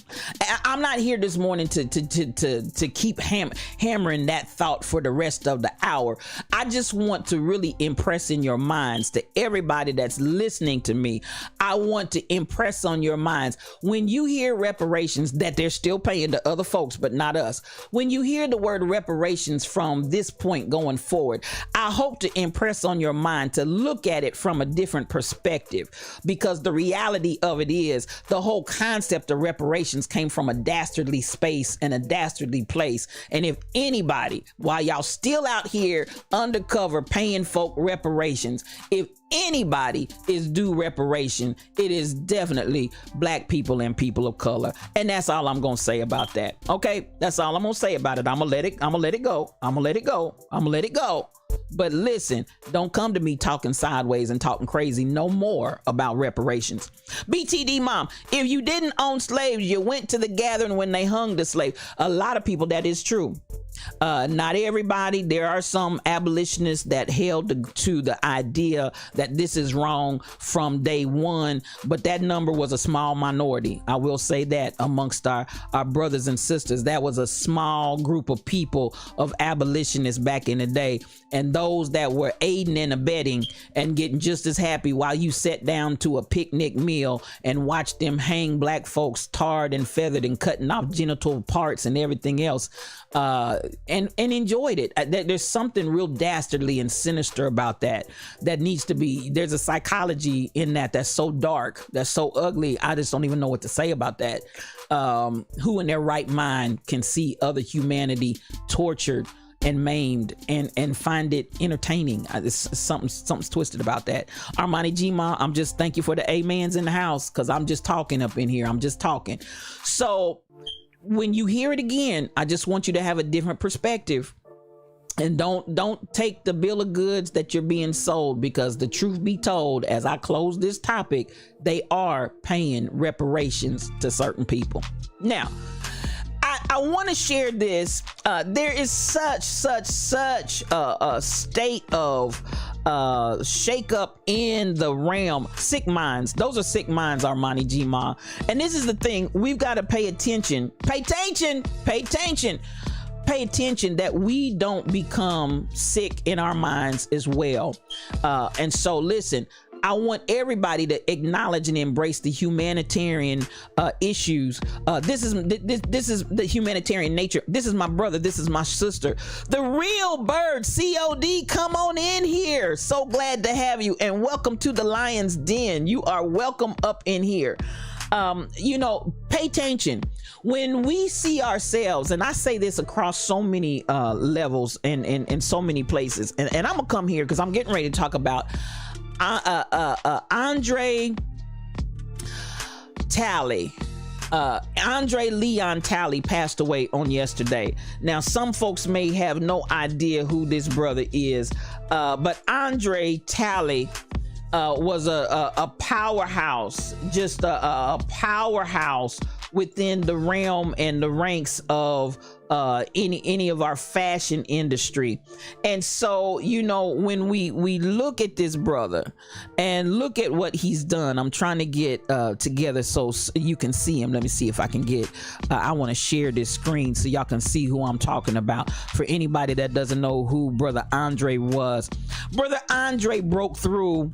I'm not here this morning to keep hammering that thought for the rest of the hour. I just want to really impress in your minds, to everybody that's listening to me, I want to impress on your minds, when you hear reparations, that they're still paying to other folks but not us. When you hear the word reparations from this point going forward, I hope to impress on your mind to look at it from a different perspective, because the reality of it is the whole concept of reparations came from a dastardly space and a dastardly place. And if anybody, while y'all still out here undercover paying folk reparations, if anybody is due reparation, it is definitely black people and people of color. And that's all I'm gonna say about that. Okay, that's all I'm gonna say about it. I'm gonna let it go. But listen, don't come to me talking sideways and talking crazy no more about reparations. BTD mom, if you didn't own slaves, you went to the gathering when they hung the slave. A lot of people, that is true. Not everybody. There are some abolitionists that held to the idea that this is wrong from day one, but that number was a small minority. I will say that amongst our brothers and sisters, that was a small group of people of abolitionists back in the day. And those that were aiding and abetting and getting just as happy while you sat down to a picnic meal and watched them hang black folks tarred and feathered and cutting off genital parts and everything else, and enjoyed it. There's something real dastardly and sinister about that needs to be, there's a psychology in that's so dark, that's so ugly. I just don't even know what to say about that. Who in their right mind can see other humanity tortured and maimed and find it entertaining? Something's twisted about that. Armani G-Ma, I'm just, thank you for the amens in the house, because I'm just talking up in here. I'm just talking. So when you hear it again, I just want you to have a different perspective, and don't take the bill of goods that you're being sold, because the truth be told, as I close this topic, they are paying reparations to certain people. Now, I want to share this. There is such a state of shakeup in the realm. Sick minds. Those are sick minds, Armani G-Ma. And this is the thing. We've got to pay attention. Pay attention that we don't become sick in our minds as well. And so listen, I want everybody to acknowledge and embrace the humanitarian issues. This is the humanitarian nature. This is my brother. This is my sister. The Real Bird, COD, come on in here. So glad to have you, and welcome to the Lion's Den. You are welcome up in here. Pay attention. When we see ourselves, and I say this across so many levels and in so many places, and I'm gonna come here because I'm getting ready to talk about Andre Talley. Andre Leon Talley passed away on yesterday. Now, some folks may have no idea who this brother is, but Andre Talley was a powerhouse, just a powerhouse within the realm and the ranks of any of our fashion industry. And so, when we look at this brother and look at what he's done, I'm trying to get together so you can see him. Let me see if I can get, I want to share this screen so y'all can see who I'm talking about. For anybody that doesn't know who Brother Andre was, Brother Andre broke through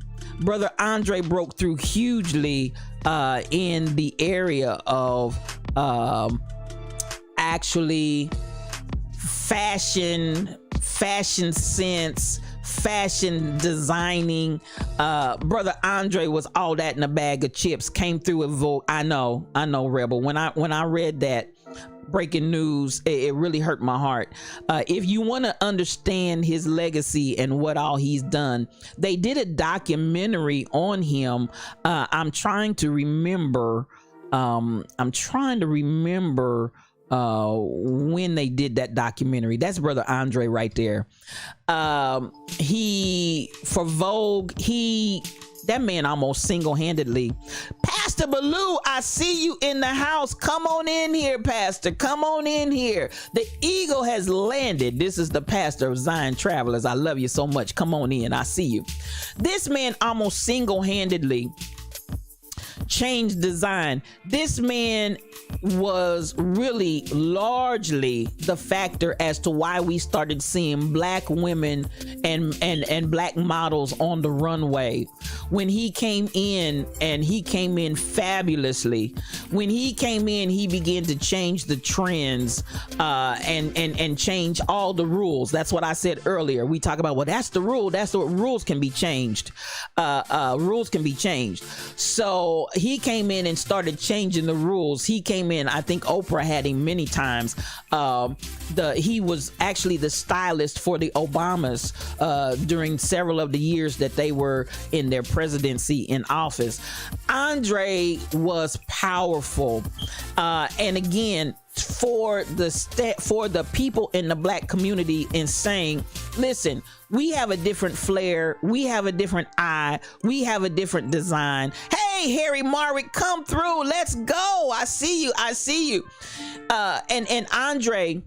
hugely in the area of actually fashion sense, fashion designing. Brother Andre was all that in a bag of chips. Came through with Vogue. I know, Rebel. When I read that breaking news, it really hurt my heart. If you want to understand his legacy and what all he's done, they did a documentary on him. I'm trying to remember when they did that documentary. That's Brother Andre right there. He, for Vogue, that man almost single-handedly. Pastor Baloo, I see you in the house. Come on in here, Pastor. Come on in here. The eagle has landed. This is the pastor of Zion Travelers. I love you so much. Come on in. I see you. This man almost single-handedly changed design. This man was really largely the factor as to why we started seeing black women and black models on the runway. When he came in, and he came in fabulously. When he came in, he began to change the trends and change all the rules. That's what I said earlier. We talk about, well, that's the rule. That's what rules can be changed. Rules can be changed. So he came in and started changing the rules. He came in, I think Oprah had him many times. He was actually the stylist for the Obamas during several of the years that they were in their presidency in office. Andre was powerful. And again, for the people in the black community, in saying, listen, we have a different flair, we have a different eye, we have a different design. Hey, Harry Marwick, come through, let's go. I see you. And Andre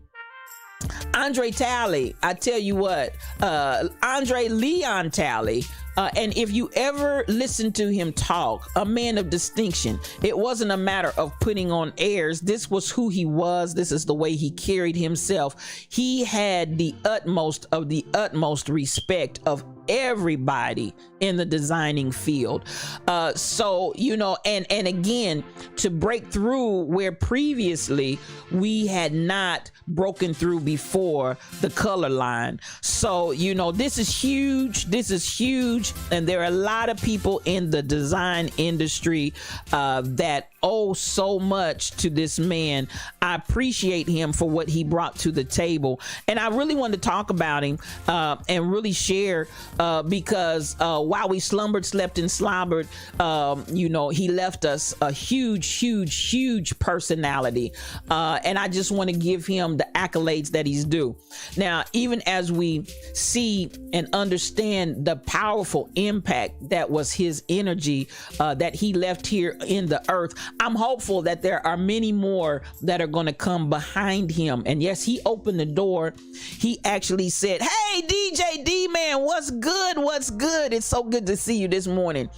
Talley, I tell you what, Andre Leon Talley, and if you ever listen to him talk, a man of distinction. It wasn't a matter of putting on airs. This was who he was. This is the way he carried himself. He had the utmost respect of everybody in the designing field. So, you know, and again, to break through where previously we had not broken through before, the color line. So, you know, this is huge. And there are a lot of people in the design industry that owe so much to this man. I appreciate him for what he brought to the table. And I really wanted to talk about him and really share because while we slumbered, slept, and slobbered, you know, he left us a huge personality. And I just want to give him the accolades that he's due. Now, even as we see and understand the powerful impact that was his energy that he left here in the earth, I'm hopeful that there are many more that are going to come behind him. And yes, he opened the door. He actually said, hey, DJ D-Man, what's good? It's so good to see you this morning.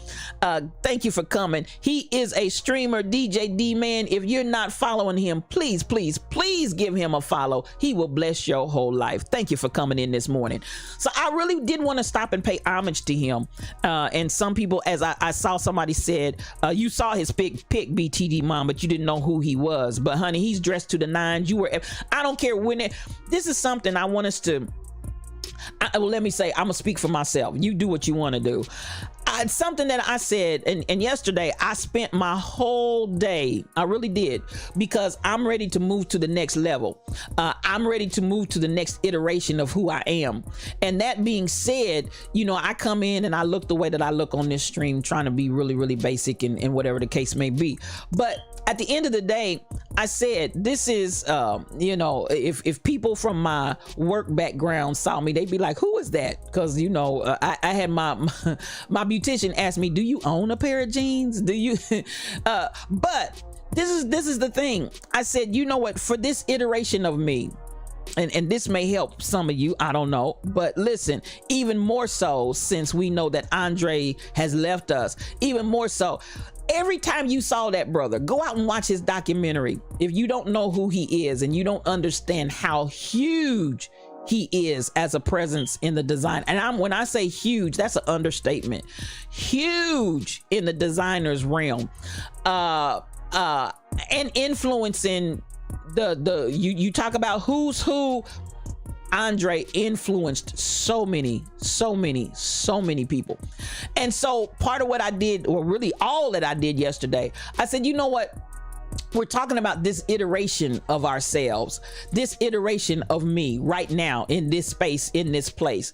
Thank you for coming. He is a streamer, DJ D-Man. If you're not following him, please give him a follow. He will bless your whole life. Thank you for coming in this morning. So I really did want to stop and pay homage to him. And some people, as I saw somebody said, you saw his pick BTD Mom, but you didn't know who he was. But honey, he's dressed to the nines. I don't care when this is something I want us to, let me say, I'm gonna speak for myself. You do what you want to do. It's something that I said, and yesterday I spent my whole day, I really did, because I'm ready to move to the next level. I'm ready to move to the next iteration of who I am. And that being said, you know, I come in and I look the way that I look on this stream, trying to be really basic and whatever the case may be. But at the end of the day, I said, this is, you know, if people from my work background saw me, they'd be like, who is that? Because, you know, I had my beautician ask me, do you own a pair of jeans? Do you? But this is the thing. I said, you know what, for this iteration of me, and this may help some of you, I don't know, but listen, even more so since we know that Andre has left us, even more so, every time you saw that brother, go out and watch his documentary. If you don't know who he is and you don't understand how huge he is as a presence in the design, and when I say huge, that's an understatement, huge in the designer's realm, and influencing you talk about who's who Andre influenced so many people. And so part of what I did, or really all that I did yesterday, I said, you know what? We're talking about this iteration of ourselves, this iteration of me right now in this space, in this place.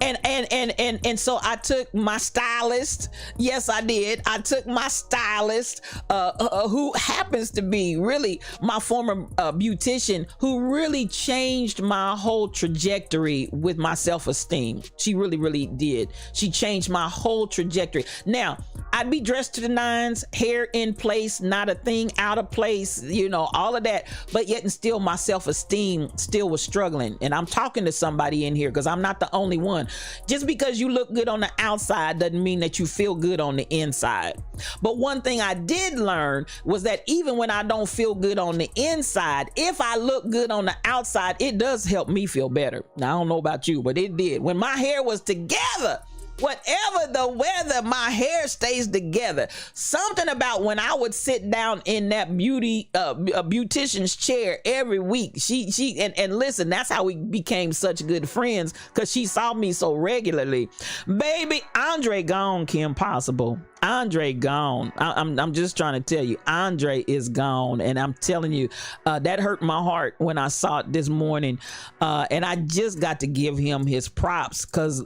And so I took my stylist. Yes, I did. I took my stylist, who happens to be really my former beautician, who really changed my whole trajectory with my self-esteem. She really did. She changed my whole trajectory. Now, I'd be dressed to the nines, hair in place, not a thing out of place, you know, all of that, but yet and still my self-esteem still was struggling. And I'm talking to somebody in here because I'm not the only one. Just because you look good on the outside doesn't mean that you feel good on the inside. But one thing I did learn was that even when I don't feel good on the inside, if I look good on the outside, it does help me feel better. Now, I don't know about you, but it did. When my hair was together, whatever the weather, my hair stays together. Something about when I would sit down in that beautician's chair every week. And listen, that's how we became such good friends, because she saw me so regularly. Baby, Andre gone, Kim Possible. Andre gone. I'm just trying to tell you, Andre is gone. And I'm telling you, that hurt my heart when I saw it this morning. And I just got to give him his props, because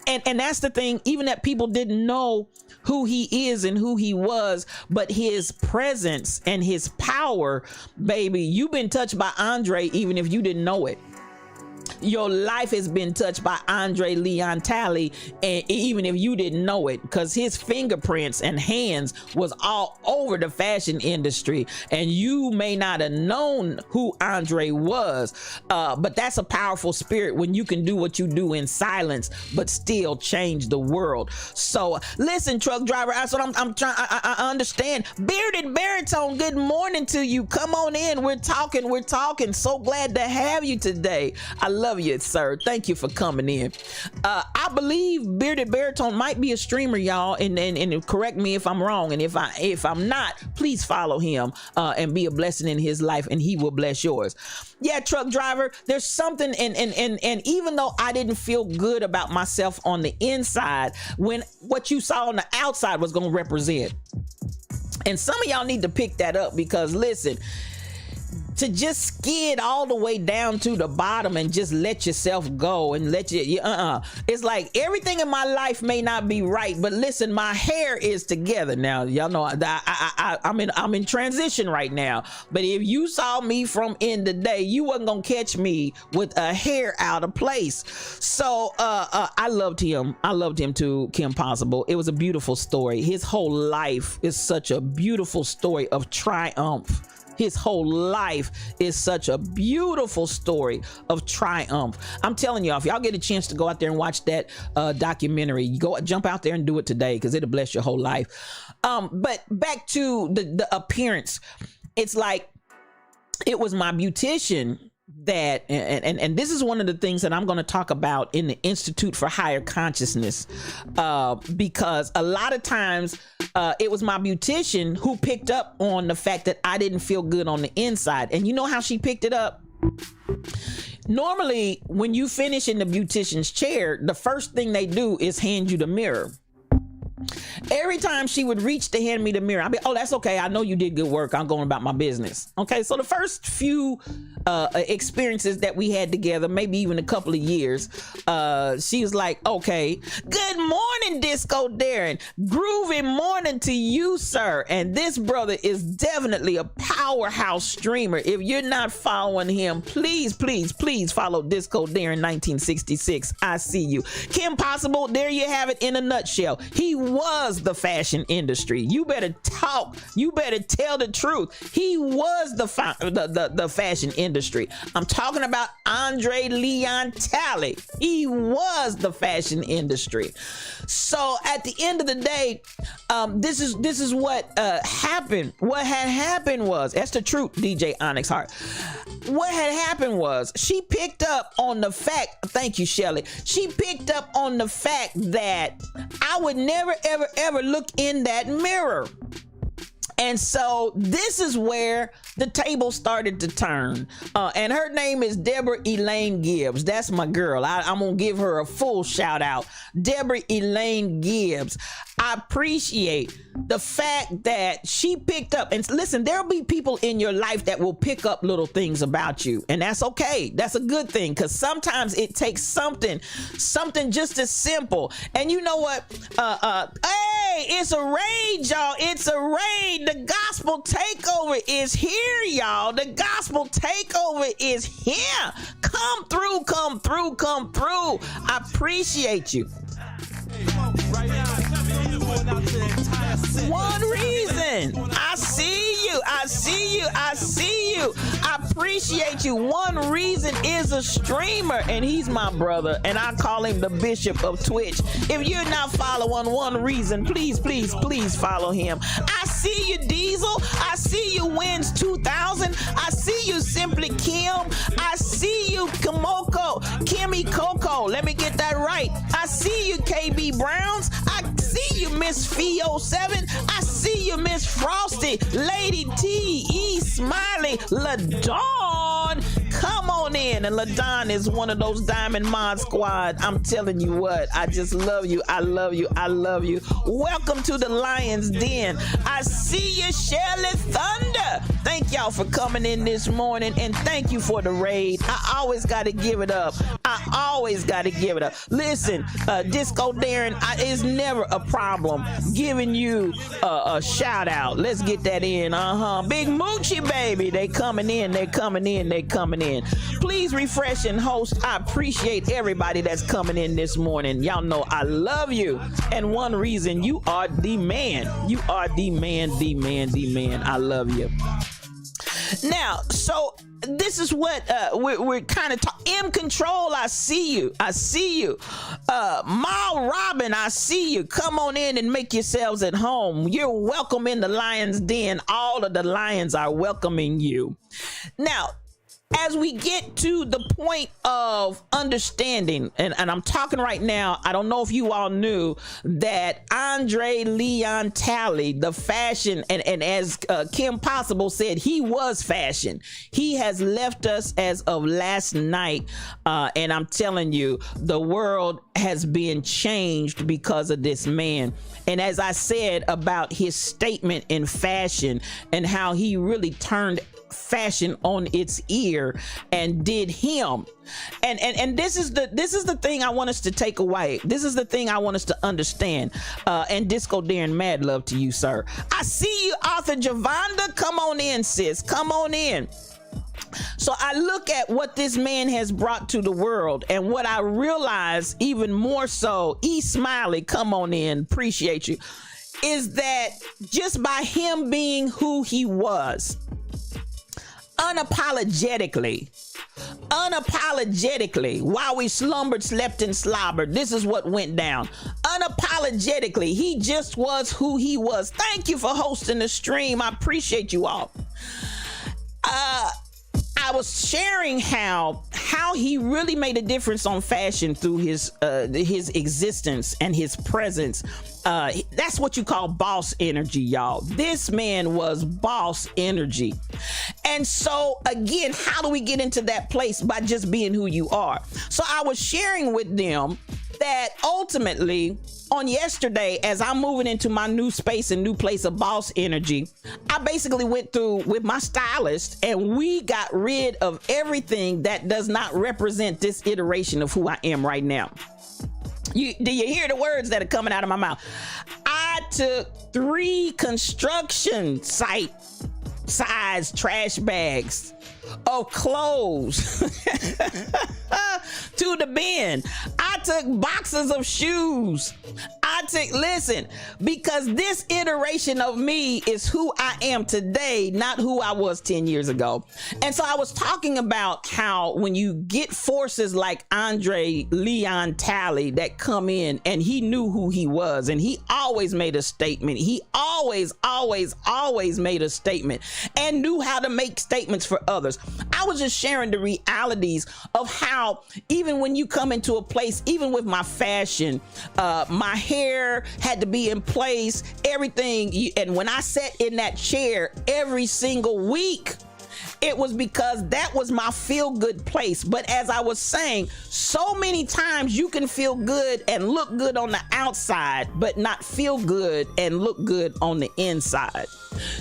and that's the thing, even that people didn't know who he is and who he was, but his presence and his power, baby, you've been touched by Andre even if you didn't know it. Your life has been touched by Andre Leon Talley, and even if you didn't know it, because his fingerprints and hands was all over the fashion industry, and you may not have known who Andre was, but that's a powerful spirit when you can do what you do in silence but still change the world. So listen, truck driver, that's what I'm trying. I understand. Bearded Baritone, good morning to you. Come on in. We're talking. So glad to have you today. I love you, sir. Thank you for coming in. I believe Bearded Baritone might be a streamer, y'all, and correct me if I'm wrong, and if I'm not, please follow him and be a blessing in his life, and he will bless yours. Yeah, truck driver, there's something, and even though I didn't feel good about myself on the inside, when what you saw on the outside was going to represent. And some of y'all need to pick that up, because listen, to just skid all the way down to the bottom and just let yourself go and let you it's like everything in my life may not be right, but listen, my hair is together now. Y'all know I'm in transition right now, but if you saw me from in the day, you wasn't gonna catch me with a hair out of place. So I loved him too, Kim Possible. It was a beautiful story. His whole life is such a beautiful story of triumph. His whole life is such a beautiful story of triumph. I'm telling y'all, if y'all get a chance to go out there and watch that documentary, you go jump out there and do it today, because it'll bless your whole life. But back to the appearance, it's like it was my beautician that, and this is one of the things that I'm going to talk about in the Institute for Higher Consciousness, because a lot of times it was my beautician who picked up on the fact that I didn't feel good on the inside. And you know how she picked it up? Normally, when you finish in the beautician's chair, the first thing they do is hand you the mirror. Every time she would reach to hand me the mirror, I'd be, oh, that's okay. I know you did good work. I'm going about my business. Okay. So the first few experiences that we had together, maybe even a couple of years, she was like, okay, good morning, Disco Darren. Groovy morning to you, sir. And this brother is definitely a powerhouse streamer. If you're not following him, please follow Disco Darren 1966. I see you. Kim Possible, there you have it in a nutshell. He was the fashion industry. You better talk. You better tell the truth. He was the fashion industry. I'm talking about Andre Leon Talley. He was the fashion industry. So at the end of the day, this is what happened. What had happened was, that's the truth, DJ Onyx Heart. What had happened was she picked up on the fact, thank you, Shelly. She picked up on the fact that I would never, ever look in that mirror. And so this is where the table started to turn. And her name is Deborah Elaine Gibbs. That's my girl. I'm going to give her a full shout out. Deborah Elaine Gibbs. I appreciate the fact that she picked up, and listen, there'll be people in your life that will pick up little things about you, and that's okay. That's a good thing, because sometimes it takes something just as simple. And you know what? Hey, it's a raid, y'all. It's a raid. The gospel takeover is here, y'all. The gospel takeover is here. Come through, come through, come through. I appreciate you. One reason. I see you. I see you. I see you. I appreciate you. One reason is a streamer, and he's my brother, and I call him the Bishop of Twitch. If you're not following One Reason, please, please, please follow him. I see you, Diesel. I see you, Wins 2000. I see you, Simply Kim. I see you, Kimmy Coco. Let me get that right. I see you, KB Browns. I see you, Miss Fio 7. I see you, Miss Frosty, Lady T, E Smiley, LaDawn. Come on in. And LaDawn is one of those Diamond Mod Squad. I'm telling you what, I just love you. I love you. I love you. Welcome to the Lion's Den. I see you, Shirley Thunder. Thank y'all for coming in this morning, and thank you for the raid. I always got to give it up. I always got to give it up. Listen, Disco Darren, it's never a problem giving you a shout out. Let's get that in. Big Moochie baby, they coming in. They coming in. They coming in. Please refresh and host. I appreciate everybody that's coming in this morning. Y'all know I love you, and One Reason, you are the man. You are the man, the man, the man. I love you. Now, so this is what we're kind of talking. M Control, I see you. I see you. Mal Robin, I see you. Come on in and make yourselves at home. You're welcome in the Lion's Den. All of the lions are welcoming you. Now, as we get to the point of understanding, and I'm talking right now, I don't know if you all knew that Andre Leon Talley, the fashion, and as Kim Possible said, he was fashion. He has left us as of last night, and I'm telling you, the world has been changed because of this man. And as I said about his statement in fashion and how he really turned fashion on its ear and did him, and this is the thing I want us to take away. This is the thing I want us to understand. And Disco Darren, mad love to you, sir. I see you, Arthur Javonda. Come on in, sis. Come on in. So I look at what this man has brought to the world, and what I realize even more so, E Smiley, come on in, appreciate you, is that just by him being who he was, unapologetically, while we slumbered, slept, and slobbered, this is what went down. Unapologetically, he just was who he was. Thank you for hosting the stream. I appreciate you all. I was sharing how he really made a difference on fashion through his existence and his presence. That's what you call boss energy, y'all. This man was boss energy. And so again, how do we get into that place? By just being who you are. So I was sharing with them that ultimately on yesterday, as I'm moving into my new space and new place of boss energy, I basically went through with my stylist and we got rid of everything that does not represent this iteration of who I am right now. Do you hear the words that are coming out of my mouth? I took 3 construction site size trash bags of clothes to the bin. I took boxes of shoes. Listen, because this iteration of me is who I am today, not who I was 10 years ago. And so I was talking about how when you get forces like Andre Leon Talley that come in, and he knew who he was, and he always made a statement. He always made a statement and knew how to make statements for others. I was just sharing the realities of how even when you come into a place, even with my fashion, my hair chair had to be in place, everything. And when I sat in that chair every single week, it was because that was my feel good place. But as I was saying, so many times you can feel good and look good on the outside, but not feel good and look good on the inside.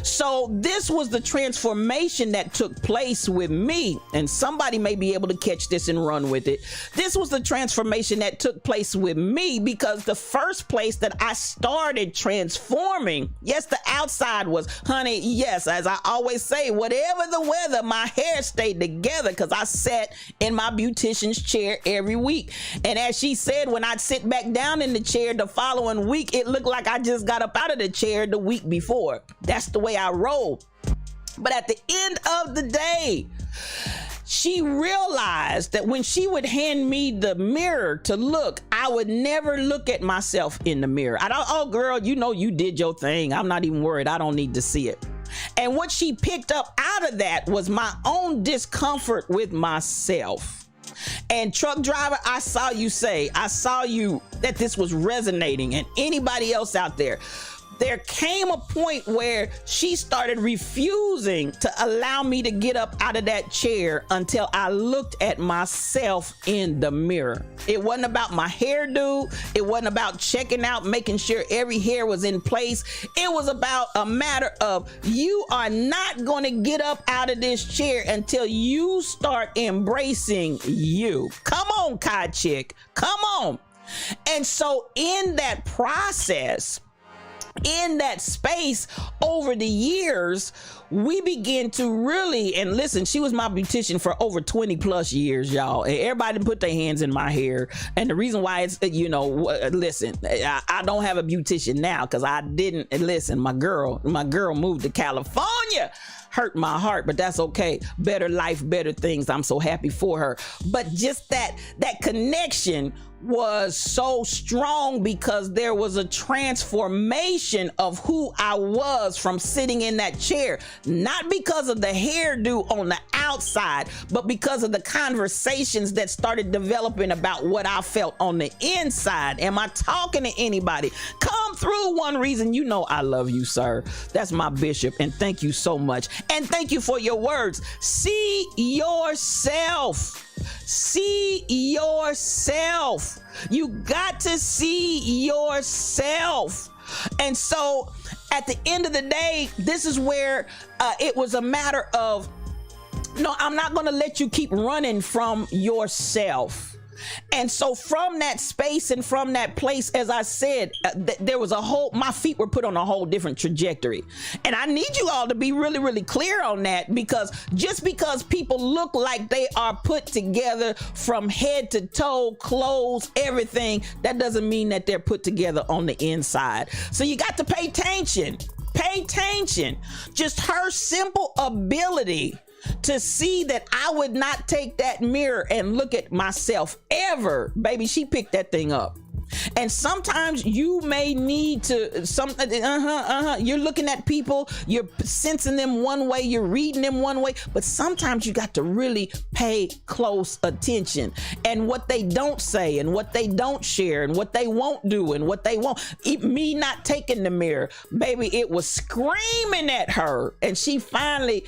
So this was the transformation that took place with me, and somebody may be able to catch this and run with it. This was the transformation that took place with me, because the first place that I started transforming, yes, the outside was, honey, yes, as I always say, whatever the weather, my hair stayed together because I sat in my beautician's chair every week. And as she said, when I'd sit back down in the chair the following week, it looked like I just got up out of the chair the week before. That's the way I roll. But at the end of the day, she realized that when she would hand me the mirror to look, I would never look at myself in the mirror. Oh girl, you know you did your thing. I'm not even worried. I don't need to see it. And what she picked up out of that was my own discomfort with myself. And truck driver, I saw you that this was resonating, and anybody else out there. There came a point where she started refusing to allow me to get up out of that chair until I looked at myself in the mirror. It wasn't about my hairdo. It wasn't about checking out, making sure every hair was in place. It was about a matter of, you are not going to get up out of this chair until you start embracing you. Come on, Kai Chick. Come on. And so in that process, in that space, over the years, we begin to really, and listen, she was my beautician for over 20 plus years, y'all. And everybody put their hands in my hair. And the reason why it's, listen, I don't have a beautician now because I didn't, listen, my girl moved to California. Hurt my heart, but that's okay. Better life, better things. I'm so happy for her. But just that connection was so strong because there was a transformation of who I was from sitting in that chair, not because of the hairdo on the outside, but because of the conversations that started developing about what I felt on the inside. Am I talking to anybody? Come through. One reason, you know I love you, sir. That's my bishop, and thank you so much. And thank you for your words. See yourself. See yourself. You got to see yourself. And so at the end of the day, this is where it was a matter of, no, I'm not going to let you keep running from yourself. And so from that space and from that place, as I said, there was my feet were put on a whole different trajectory. And I need you all to be really, really clear on that, because just because people look like they are put together from head to toe, clothes, everything, that doesn't mean that they're put together on the inside. So you got to pay attention. Pay attention. Just her simple ability to see that I would not take that mirror and look at myself ever. Baby, she picked that thing up. And sometimes you may need to, you're looking at people, you're sensing them one way, you're reading them one way, but sometimes you got to really pay close attention. And what they don't say, and what they don't share, and what they won't do, and what they won't. Me not taking the mirror, baby, it was screaming at her. And she finally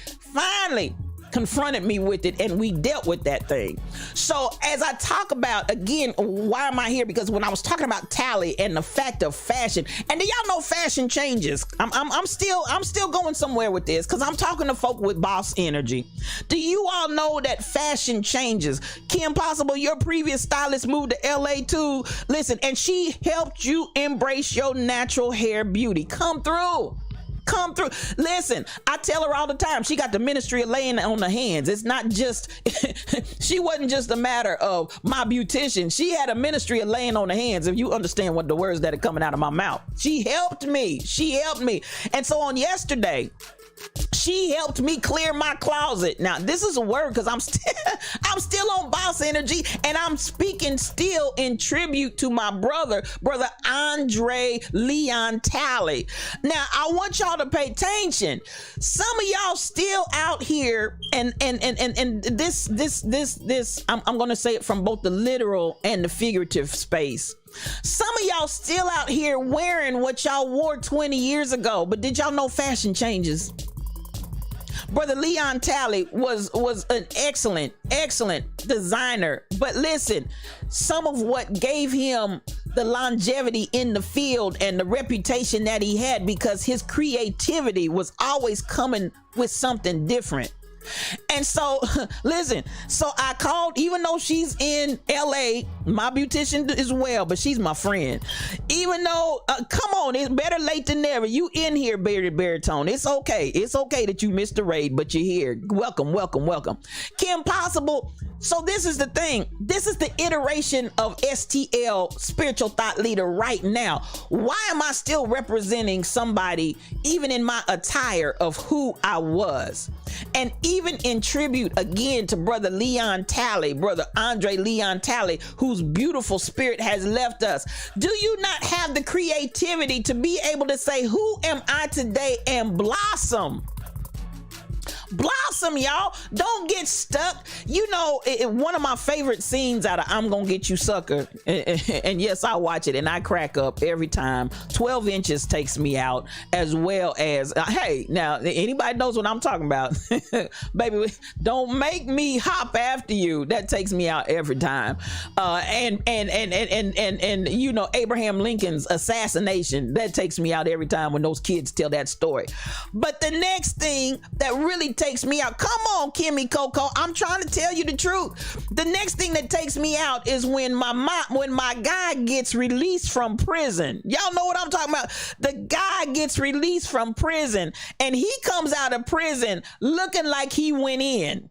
confronted me with it, and we dealt with that thing. So as I talk about, again, why am I here? Because when I was talking about Tally and the fact of fashion, and do y'all know fashion changes? I'm still going somewhere with this, because I'm talking to folk with boss energy. Do you all know that fashion changes? Kim Possible, your previous stylist, moved to LA too. Listen, and she helped you embrace your natural hair beauty. Come through. Listen, I tell her all the time, she got the ministry of laying on the hands. It's not just, she wasn't just a matter of my beautician. She had a ministry of laying on the hands, if you understand what the words that are coming out of my mouth. She helped me. And so on yesterday, she helped me clear my closet. Now, this is a word, because I I'm still on boss energy, and I'm speaking still in tribute to my brother Andre Leon Talley. Now I want y'all to pay attention. Some of y'all still out here, and this I'm gonna say it from both the literal and the figurative space. Some of y'all still out here wearing what y'all wore 20 years ago, but did y'all know fashion changes? Brother Leon Talley was an excellent designer, but listen, some of what gave him the longevity in the field and the reputation that he had, because his creativity was always coming with something different. And so listen, so I called, even though she's in LA, my beautician as well, but she's my friend. Even though come on, it's better late than never. You in here, Barry Baritone. It's okay that you missed the raid, but you're here. Welcome Kim Possible. So this is the thing, this is the iteration of STL, spiritual thought leader, right now. Why am I still representing somebody even in my attire of who I was? And even in tribute again to brother Leon Talley, brother Andre Leon Talley, whose beautiful spirit has left us. Do you not have the creativity to be able to say, who am I today, and blossom? Blossom, y'all. Don't get stuck. You know, one of my favorite scenes out of I'm Gonna Get You Sucker, and yes, I watch it and I crack up every time. 12 Inches takes me out, as well as hey, now anybody knows what I'm talking about. Baby, don't make me hop after you. That takes me out every time. And you know, Abraham Lincoln's assassination, that takes me out every time when those kids tell that story. But the next thing that really takes me out, come on, Kimmy Coco, I'm trying to tell you the truth. The next thing that takes me out is when my guy gets released from prison. Y'all know what I'm talking about. The guy gets released from prison, and he comes out of prison looking like he went in.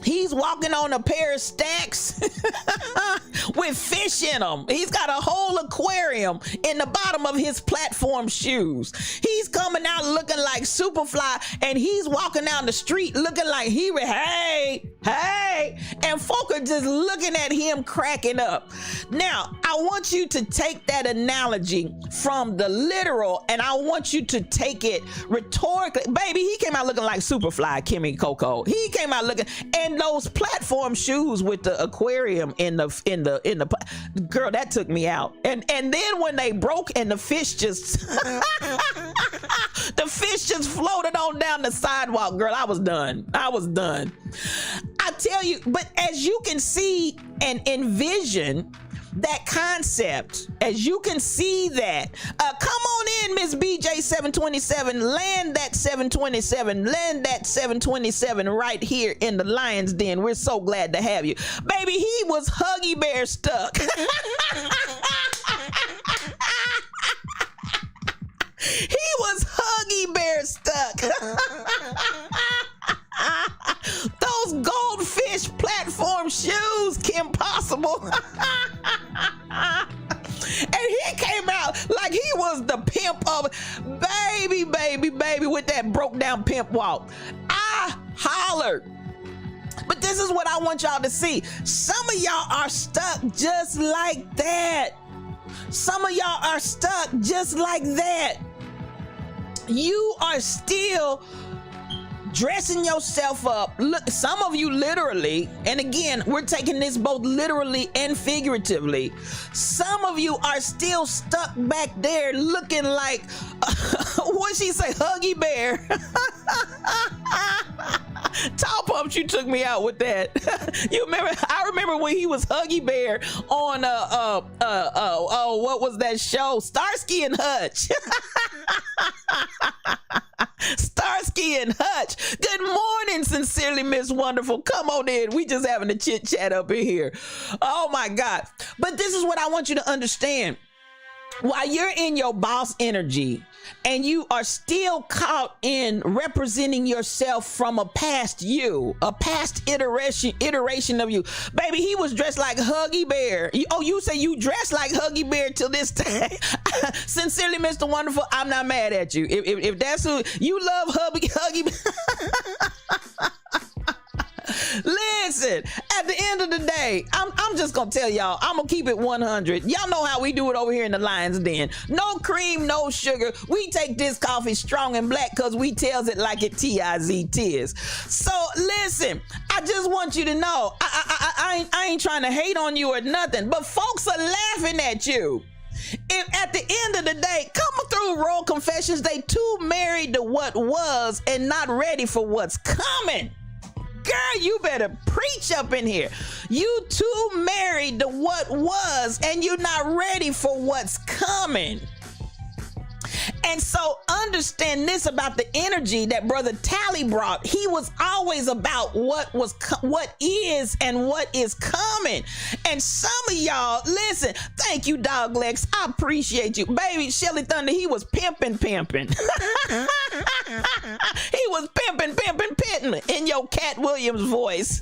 He's walking on a pair of stacks with fish in them. He's got a whole aquarium in the bottom of his platform shoes. He's coming out looking like Superfly, and he's walking down the street looking like hey, and folk are just looking at him cracking up. Now, I want you to take that analogy from the literal, and I want you to take it rhetorically. Baby, he came out looking like Superfly, Kimmy Coco. He came out looking, and those platform shoes with the aquarium in the girl, that took me out. And then when they broke and the fish just the fish just floated on down the sidewalk, girl, I was done. I tell you, but as you can see and envision that concept, as you can see that, come on in, Miss BJ 727, land that 727 right here in the Lion's Den. We're so glad to have you. Baby, he was Huggy Bear stuck. He was Huggy Bear stuck. Those goldfish platform shoes, Kim Possible. And he came out like he was the pimp of baby with that broke down pimp walk. I hollered. But this is what I want y'all to see. Some of y'all are stuck just like that. Some of y'all are stuck just like that. You are still dressing yourself up. Look, some of you literally, and again, we're taking this both literally and figuratively. Some of you are still stuck back there looking like, what'd she say, Huggy Bear? Top Pumps, you took me out with that. You remember? I remember when he was Huggy Bear on what was that show? Starsky and Hutch. Starsky and Hutch. Good morning, sincerely, Miss Wonderful. Come on in. We just having a chit chat up in here. Oh my God. But this is what I want you to understand. While you're in your boss energy and you are still caught in representing yourself from a past you, a past iteration of you, baby, he was dressed like Huggy Bear. You say you dress like Huggy Bear till this day. Sincerely, Mr. Wonderful, I'm not mad at you. If that's who you love, Huggy Bear. Listen, at the end of the day, I'm just gonna tell y'all, I'm gonna keep it 100. Y'all know how we do it over here in the Lion's Den. No cream, no sugar. We take this coffee strong and black because we tells it like it T-I-Z-Tis. So listen, I just want you to know, I ain't trying to hate on you or nothing, but folks are laughing at you. If at the end of the day, coming through Royal Confessions, they too married to what was and not ready for what's coming. Girl, you better preach up in here. You too married to what was and you're not ready for what's coming. And so understand this about the energy that Brother Tally brought. He was always about what is and what is coming. And some of y'all, listen, thank you, Dog Lex. I appreciate you. Baby, Shelly Thunder, he was pimping. He was pimping in your Cat Williams voice.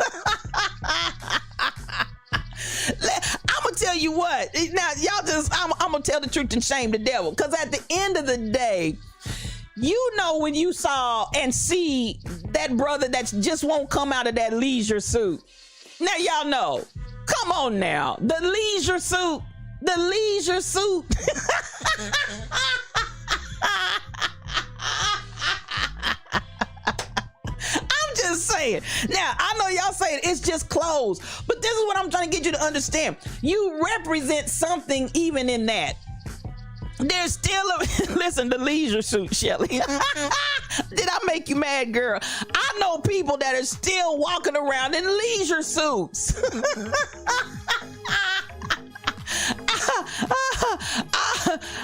I'm gonna tell you what. Now, y'all I'm gonna tell the truth and shame the devil. Because at the end of the day, you know, when you saw and see that brother that just won't come out of that leisure suit. Now, y'all know. Come on now. The leisure suit. Just saying. Now, I know y'all saying it's just clothes, but this is what I'm trying to get you to understand. You represent something even in that. There's still listen, the leisure suit, Shelly. Did I make you mad, girl? I know people that are still walking around in leisure suits.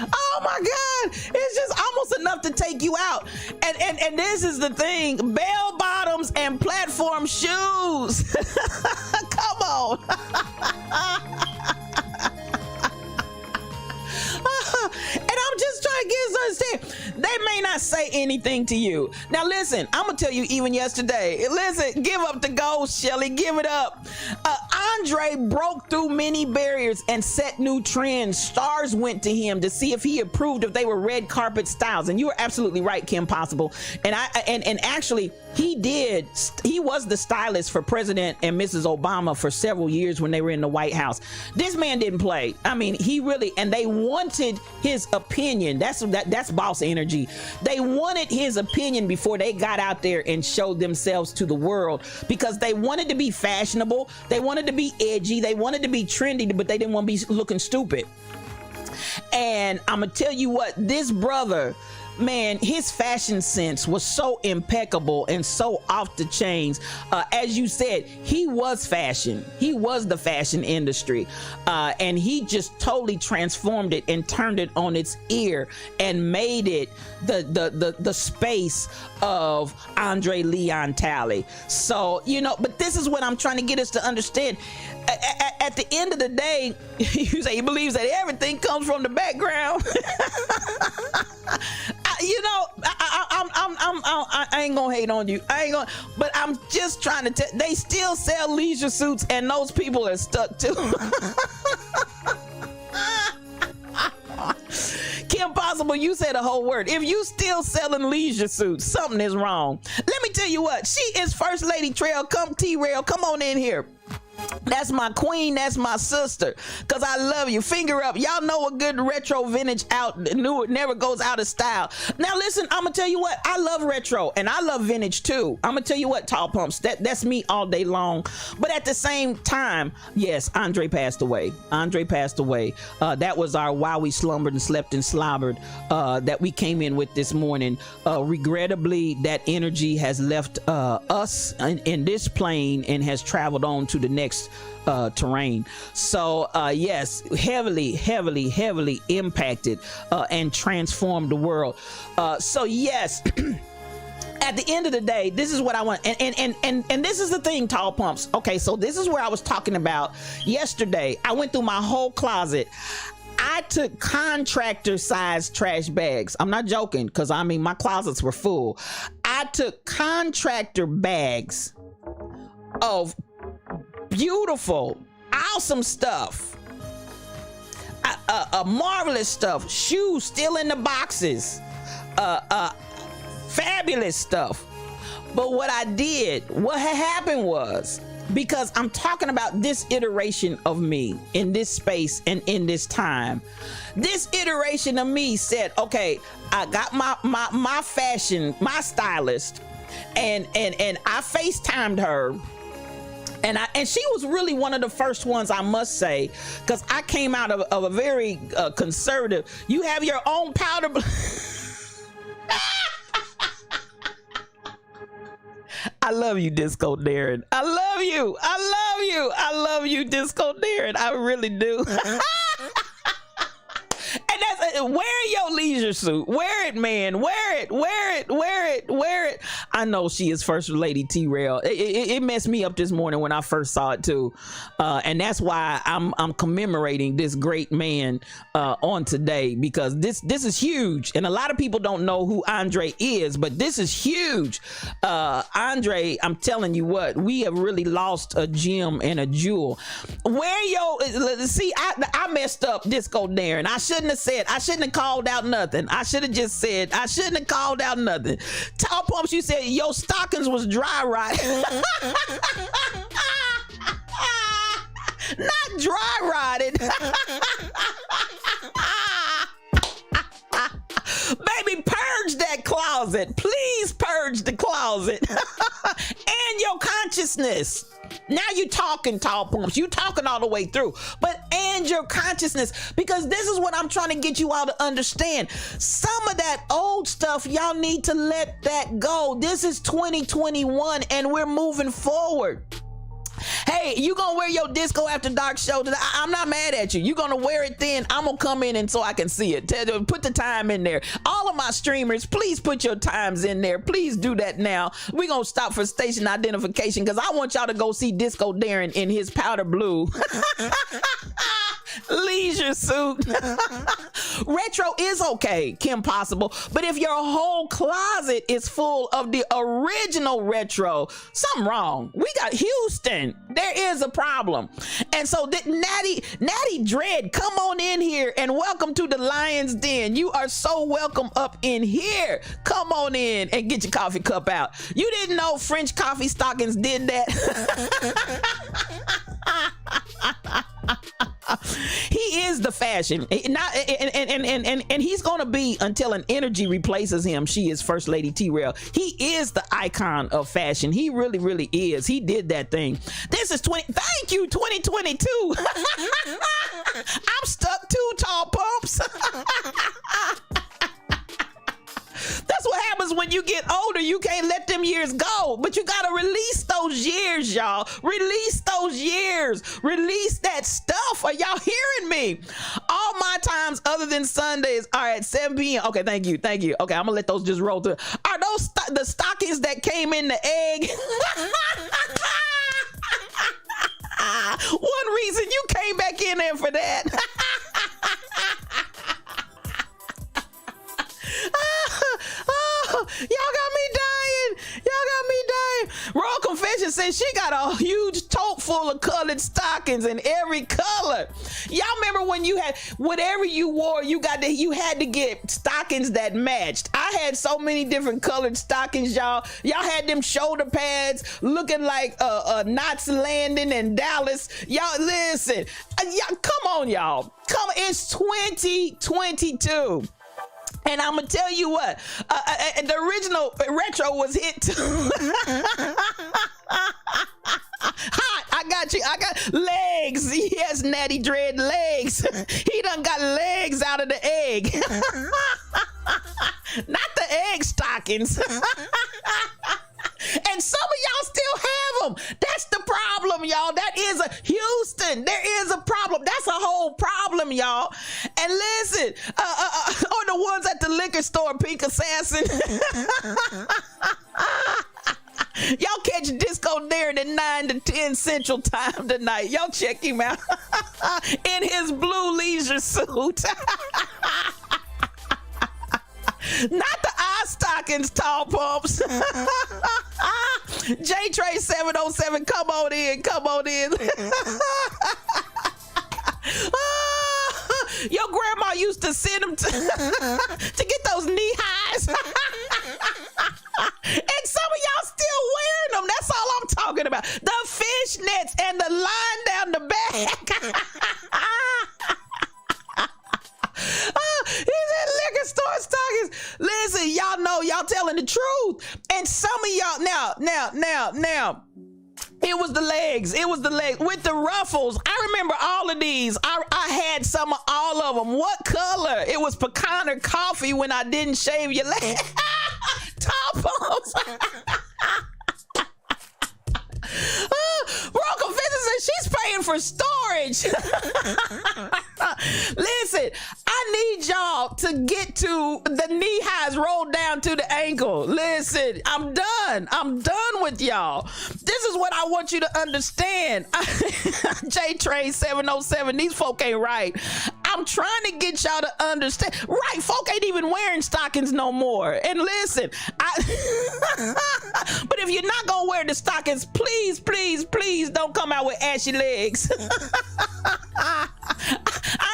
Oh my God, it's just almost enough to take you out. And this is the thing, bell bottoms and platform shoes. Come on. And I'm just trying to get us to understand, they may not say anything to you. Now listen, I'm gonna tell you even yesterday, listen, give up the ghost, Shelly, give it up. Andre broke through many barriers and set new trends. Stars went to him to see if he approved if they were red carpet styles. And you are absolutely right, Kim Possible. And actually, he did. He was the stylist for President and Mrs. Obama for several years when they were in the White House. This man didn't play. I mean, he really, and they wanted his opinion. That's boss energy. They wanted his opinion before they got out there and showed themselves to the world, because they wanted to be fashionable. They wanted to be edgy. They wanted to be trendy, but they didn't want to be looking stupid. And I'm gonna tell you what, this brother, man, his fashion sense was so impeccable and so off the chains. As you said, he was fashion. He was the fashion industry. And he just totally transformed it and turned it on its ear and made it the space of Andre Leon Talley. So, you know, but this is what I'm trying to get us to understand. At the end of the day, you say he believes that everything comes from the background. You know, I ain't gonna hate on you. I ain't gonna, but I'm just trying to tell. They still sell leisure suits, and those people are stuck too. Kim Possible, you said a whole word. If you still selling leisure suits, something is wrong. Let me tell you what. She is First Lady Trail. Come T-Rail. Come on in here. That's my queen. That's my sister. Cause I love you. Finger up. Y'all know a good retro vintage out. New, it never goes out of style. Now listen, I'm gonna tell you what. I love retro and I love vintage too. I'm gonna tell you what, Tall Pumps. That's me all day long. But at the same time, yes, Andre passed away. Andre passed away. That was our While We Slumbered and Slept and Slobbered that we came in with this morning. Regrettably, that energy has left us in this plane and has traveled on to the next terrain. So yes, heavily impacted and transformed the world. So yes. At the end of the day, this is what I want, and this is the thing, Tall Pumps. Okay, so this is where I was talking about yesterday. I went through my whole closet. I took contractor size trash bags. I'm not joking, because I mean my closets were full. I took contractor bags of beautiful, awesome stuff, marvelous stuff, shoes still in the boxes, fabulous stuff. But what I did, what had happened was, because I'm talking about this iteration of me in this space and in this time. This iteration of me said, okay, I got my fashion, my stylist, and I FaceTimed her. And she was really one of the first ones, I must say, because I came out of a very conservative. You have your own powder. I love you, Disco Darren. I love you. I love you. I love you, Disco Darren. I really do. And that's wear your leisure suit. Wear it, man. Wear it. Wear it. Wear it. Wear it. I know she is First Lady T-Rail. It messed me up this morning when I first saw it too, and that's why I'm commemorating this great man on today, because this is huge, and a lot of people don't know who Andre is, but this is huge. Andre, I'm telling you what, we have really lost a gem and a jewel. Wear your see. I messed up, Disco Darren. I shouldn't have called out nothing. I should have just said, I shouldn't have called out nothing. Tall Pumps, you said your stockings was dry rotted. Not dry rotted. Baby, purge that closet. Please purge the closet. And your consciousness. Now you talking, Tall Pumps. You talking all the way through. But and your consciousness, because this is what I'm trying to get you all to understand. Some of that old stuff, y'all need to let that go. This is 2021 and we're moving forward. Hey, you gonna wear your Disco After Dark show today? I'm not mad at you. You gonna wear it then? I'm gonna come in and so I can see it. Put the time in there. All of my streamers, please put your times in there. Please do that now. We gonna stop for station identification because I want y'all to go see Disco Darren in his powder blue leisure suit. Retro is okay, Kim Possible, but if your whole closet is full of the original retro, something wrong. We got Houston. There is a problem. And so Natty Dread, come on in here and welcome to the Lion's Den. You are so welcome up in here. Come on in and get your coffee cup out. You didn't know French coffee stockings did that? He is the fashion, and he's gonna be until an energy replaces him. She is First Lady T-Rail. He is the icon of fashion. He really, really is. He did that thing. This is 2022. I'm stuck too, Tall Pumps. That's what happens when you get older. You can't let them years go, but you gotta release those years, y'all. Release those years. Release that stuff. Are y'all hearing me? All my times other than Sundays are at 7 p.m. Okay, thank you. Okay, I'm gonna let those just roll through. Are those the stockings that came in the egg? One reason you came back in there for that. Y'all got me dying. Royal Confession says she got a huge tote full of colored stockings in every color. Y'all remember when you had whatever you wore, you had to get stockings that matched. I had so many different colored stockings, y'all. Y'all had them shoulder pads looking like Knots Landing in Dallas. Y'all listen. Come on, y'all. It's 2022. And I'm gonna tell you what, the original retro was hit too. Hot, I got you. I got legs. Yes, Natty Dread, legs. He done got legs out of the egg. Not the egg stockings. And some of y'all still have them. That's the problem, y'all. That is a Houston. There is a problem. That's a whole problem, y'all. And listen, or the ones at the liquor store, Pink Assassin. Y'all catch Disco Darren at 9 to 10 Central Time tonight. Y'all check him out in his blue leisure suit. Not the eye stockings, Tall Pumps. J Trey 707, come on in. Your grandma used to send them to get those knee highs. And some of y'all still wearing them. That's all I'm talking about. The fishnets and the line down the back. He said liquor store stockings. Listen, y'all know y'all telling the truth. And some of y'all now. It was the legs with the ruffles. I remember all of these. I had some of all of them. What color? It was pecan or coffee when I didn't shave your leg. Top pumps. Broken physicist, she's paying for storage. Listen, I need y'all to get to the knee highs rolled down to the ankle. Listen, I'm done with y'all. This is what I want you to understand. J-Train 707, these folk ain't right. I'm trying to get y'all to understand. Right, folk ain't even wearing stockings no more. And listen, but if you're not gonna wear the stockings, please don't come out with ashy legs. I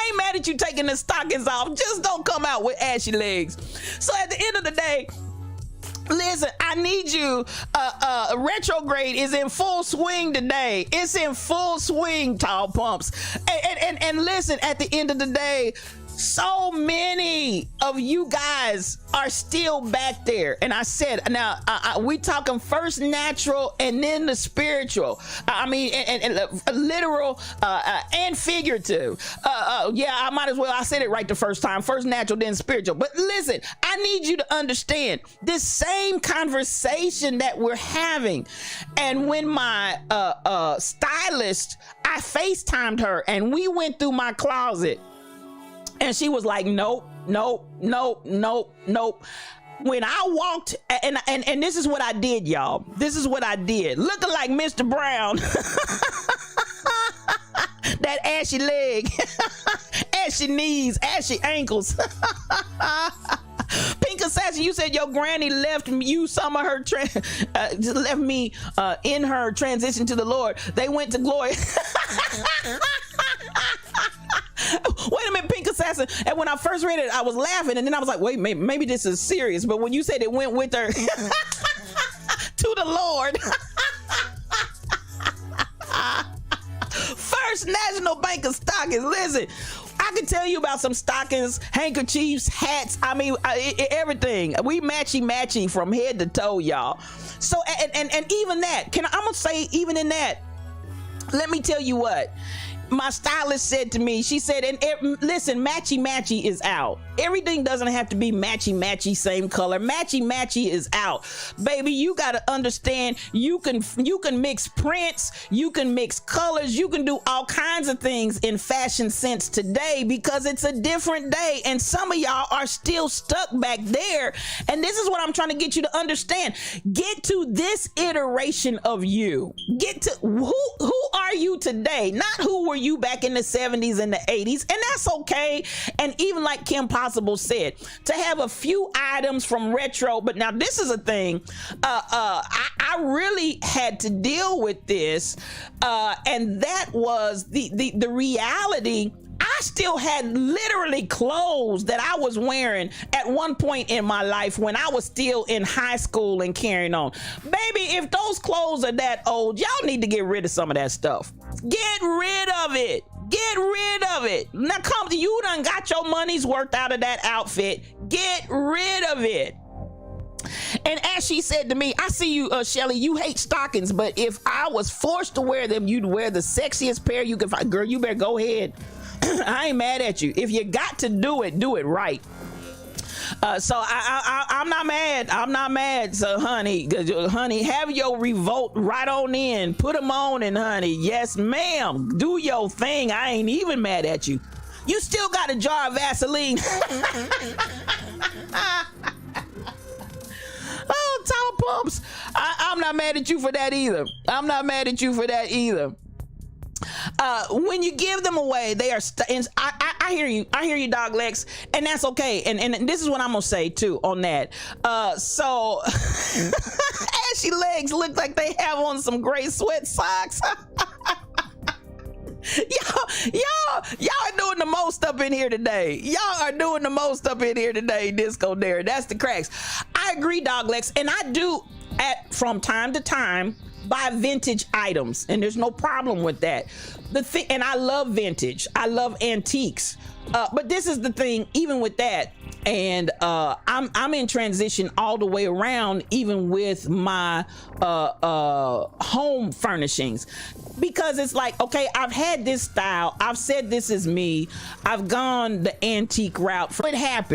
ain't mad at you taking the stockings off. Just don't come out with ashy legs. So at the end of the day, listen, I need you. Retrograde is in full swing today. It's in full swing, tall pumps. And listen, at the end of the day, so many of you guys are still back there. And I said, now we talking first natural and then the spiritual. I mean, and literal and figurative. Yeah, I might as well. I said it right the first time. First natural, then spiritual. But listen, I need you to understand this same conversation that we're having. And when my stylist, I FaceTimed her and we went through my closet. And she was like, nope. When I walked, and this is what I did, y'all. This is what I did. Looking like Mr. Brown. That ashy leg, ashy knees, ashy ankles. Pink Assassin, you said your granny left you some of her, left me in her transition to the Lord. They went to glory. Wait a minute, Pink Assassin. And when I first read it, I was laughing, and then I was like, wait, maybe this is serious. But when you said it went with her to the Lord. First National Bank of Stockings. Listen, I can tell you about some stockings, handkerchiefs, hats. I mean, everything. We matchy from head to toe, y'all. So, and even that, I'm gonna say, even in that, let me tell you what. My stylist said to me, she said, listen, matchy is out. Everything doesn't have to be matchy, same color. Matchy is out. Baby, you got to understand, you can mix prints, you can mix colors, you can do all kinds of things in fashion sense today because it's a different day. And some of y'all are still stuck back there. And this is what I'm trying to get you to understand. Get to this iteration of you. Get to who are you today? Not who were you back in the 70s and the 80s, and that's okay. And even like Kim Possible said, to have a few items from retro, but now this is a thing, I really had to deal with this, and that was the reality. I still had literally clothes that I was wearing at one point in my life when I was still in high school and carrying on. Baby, if those clothes are that old, y'all need to get rid of some of that stuff. Get rid of it. Get rid of it. Now come, you done got your money's worth out of that outfit. Get rid of it. And as she said to me, I see you, Shelly, you hate stockings, but if I was forced to wear them, you'd wear the sexiest pair you can find. Girl, you better go ahead. I ain't mad at you. If you got to do it right. So I'm not mad. I'm not mad. So honey, have your revolt right on in. Put them on and honey. Yes, ma'am. Do your thing. I ain't even mad at you. You still got a jar of Vaseline. Oh, tall pumps. I'm not mad at you for that either. I'm not mad at you for that either. When you give them away, they are I hear you, Dog Lex, and that's okay. And this is what I'm gonna say too on that. So ashy legs look like they have on some gray sweat socks. Y'all are doing the most up in here today. Y'all are doing the most up in here today, Disco Dare. That's the cracks. I agree, Dog Lex, and I do from time to time buy vintage items, and there's no problem with that. The thing, and I love vintage, I love antiques, but this is the thing, even with that, and I'm in transition all the way around, even with my home furnishings, because it's like, okay, I've had this style, I've said this is me, I've gone the antique route. What happened?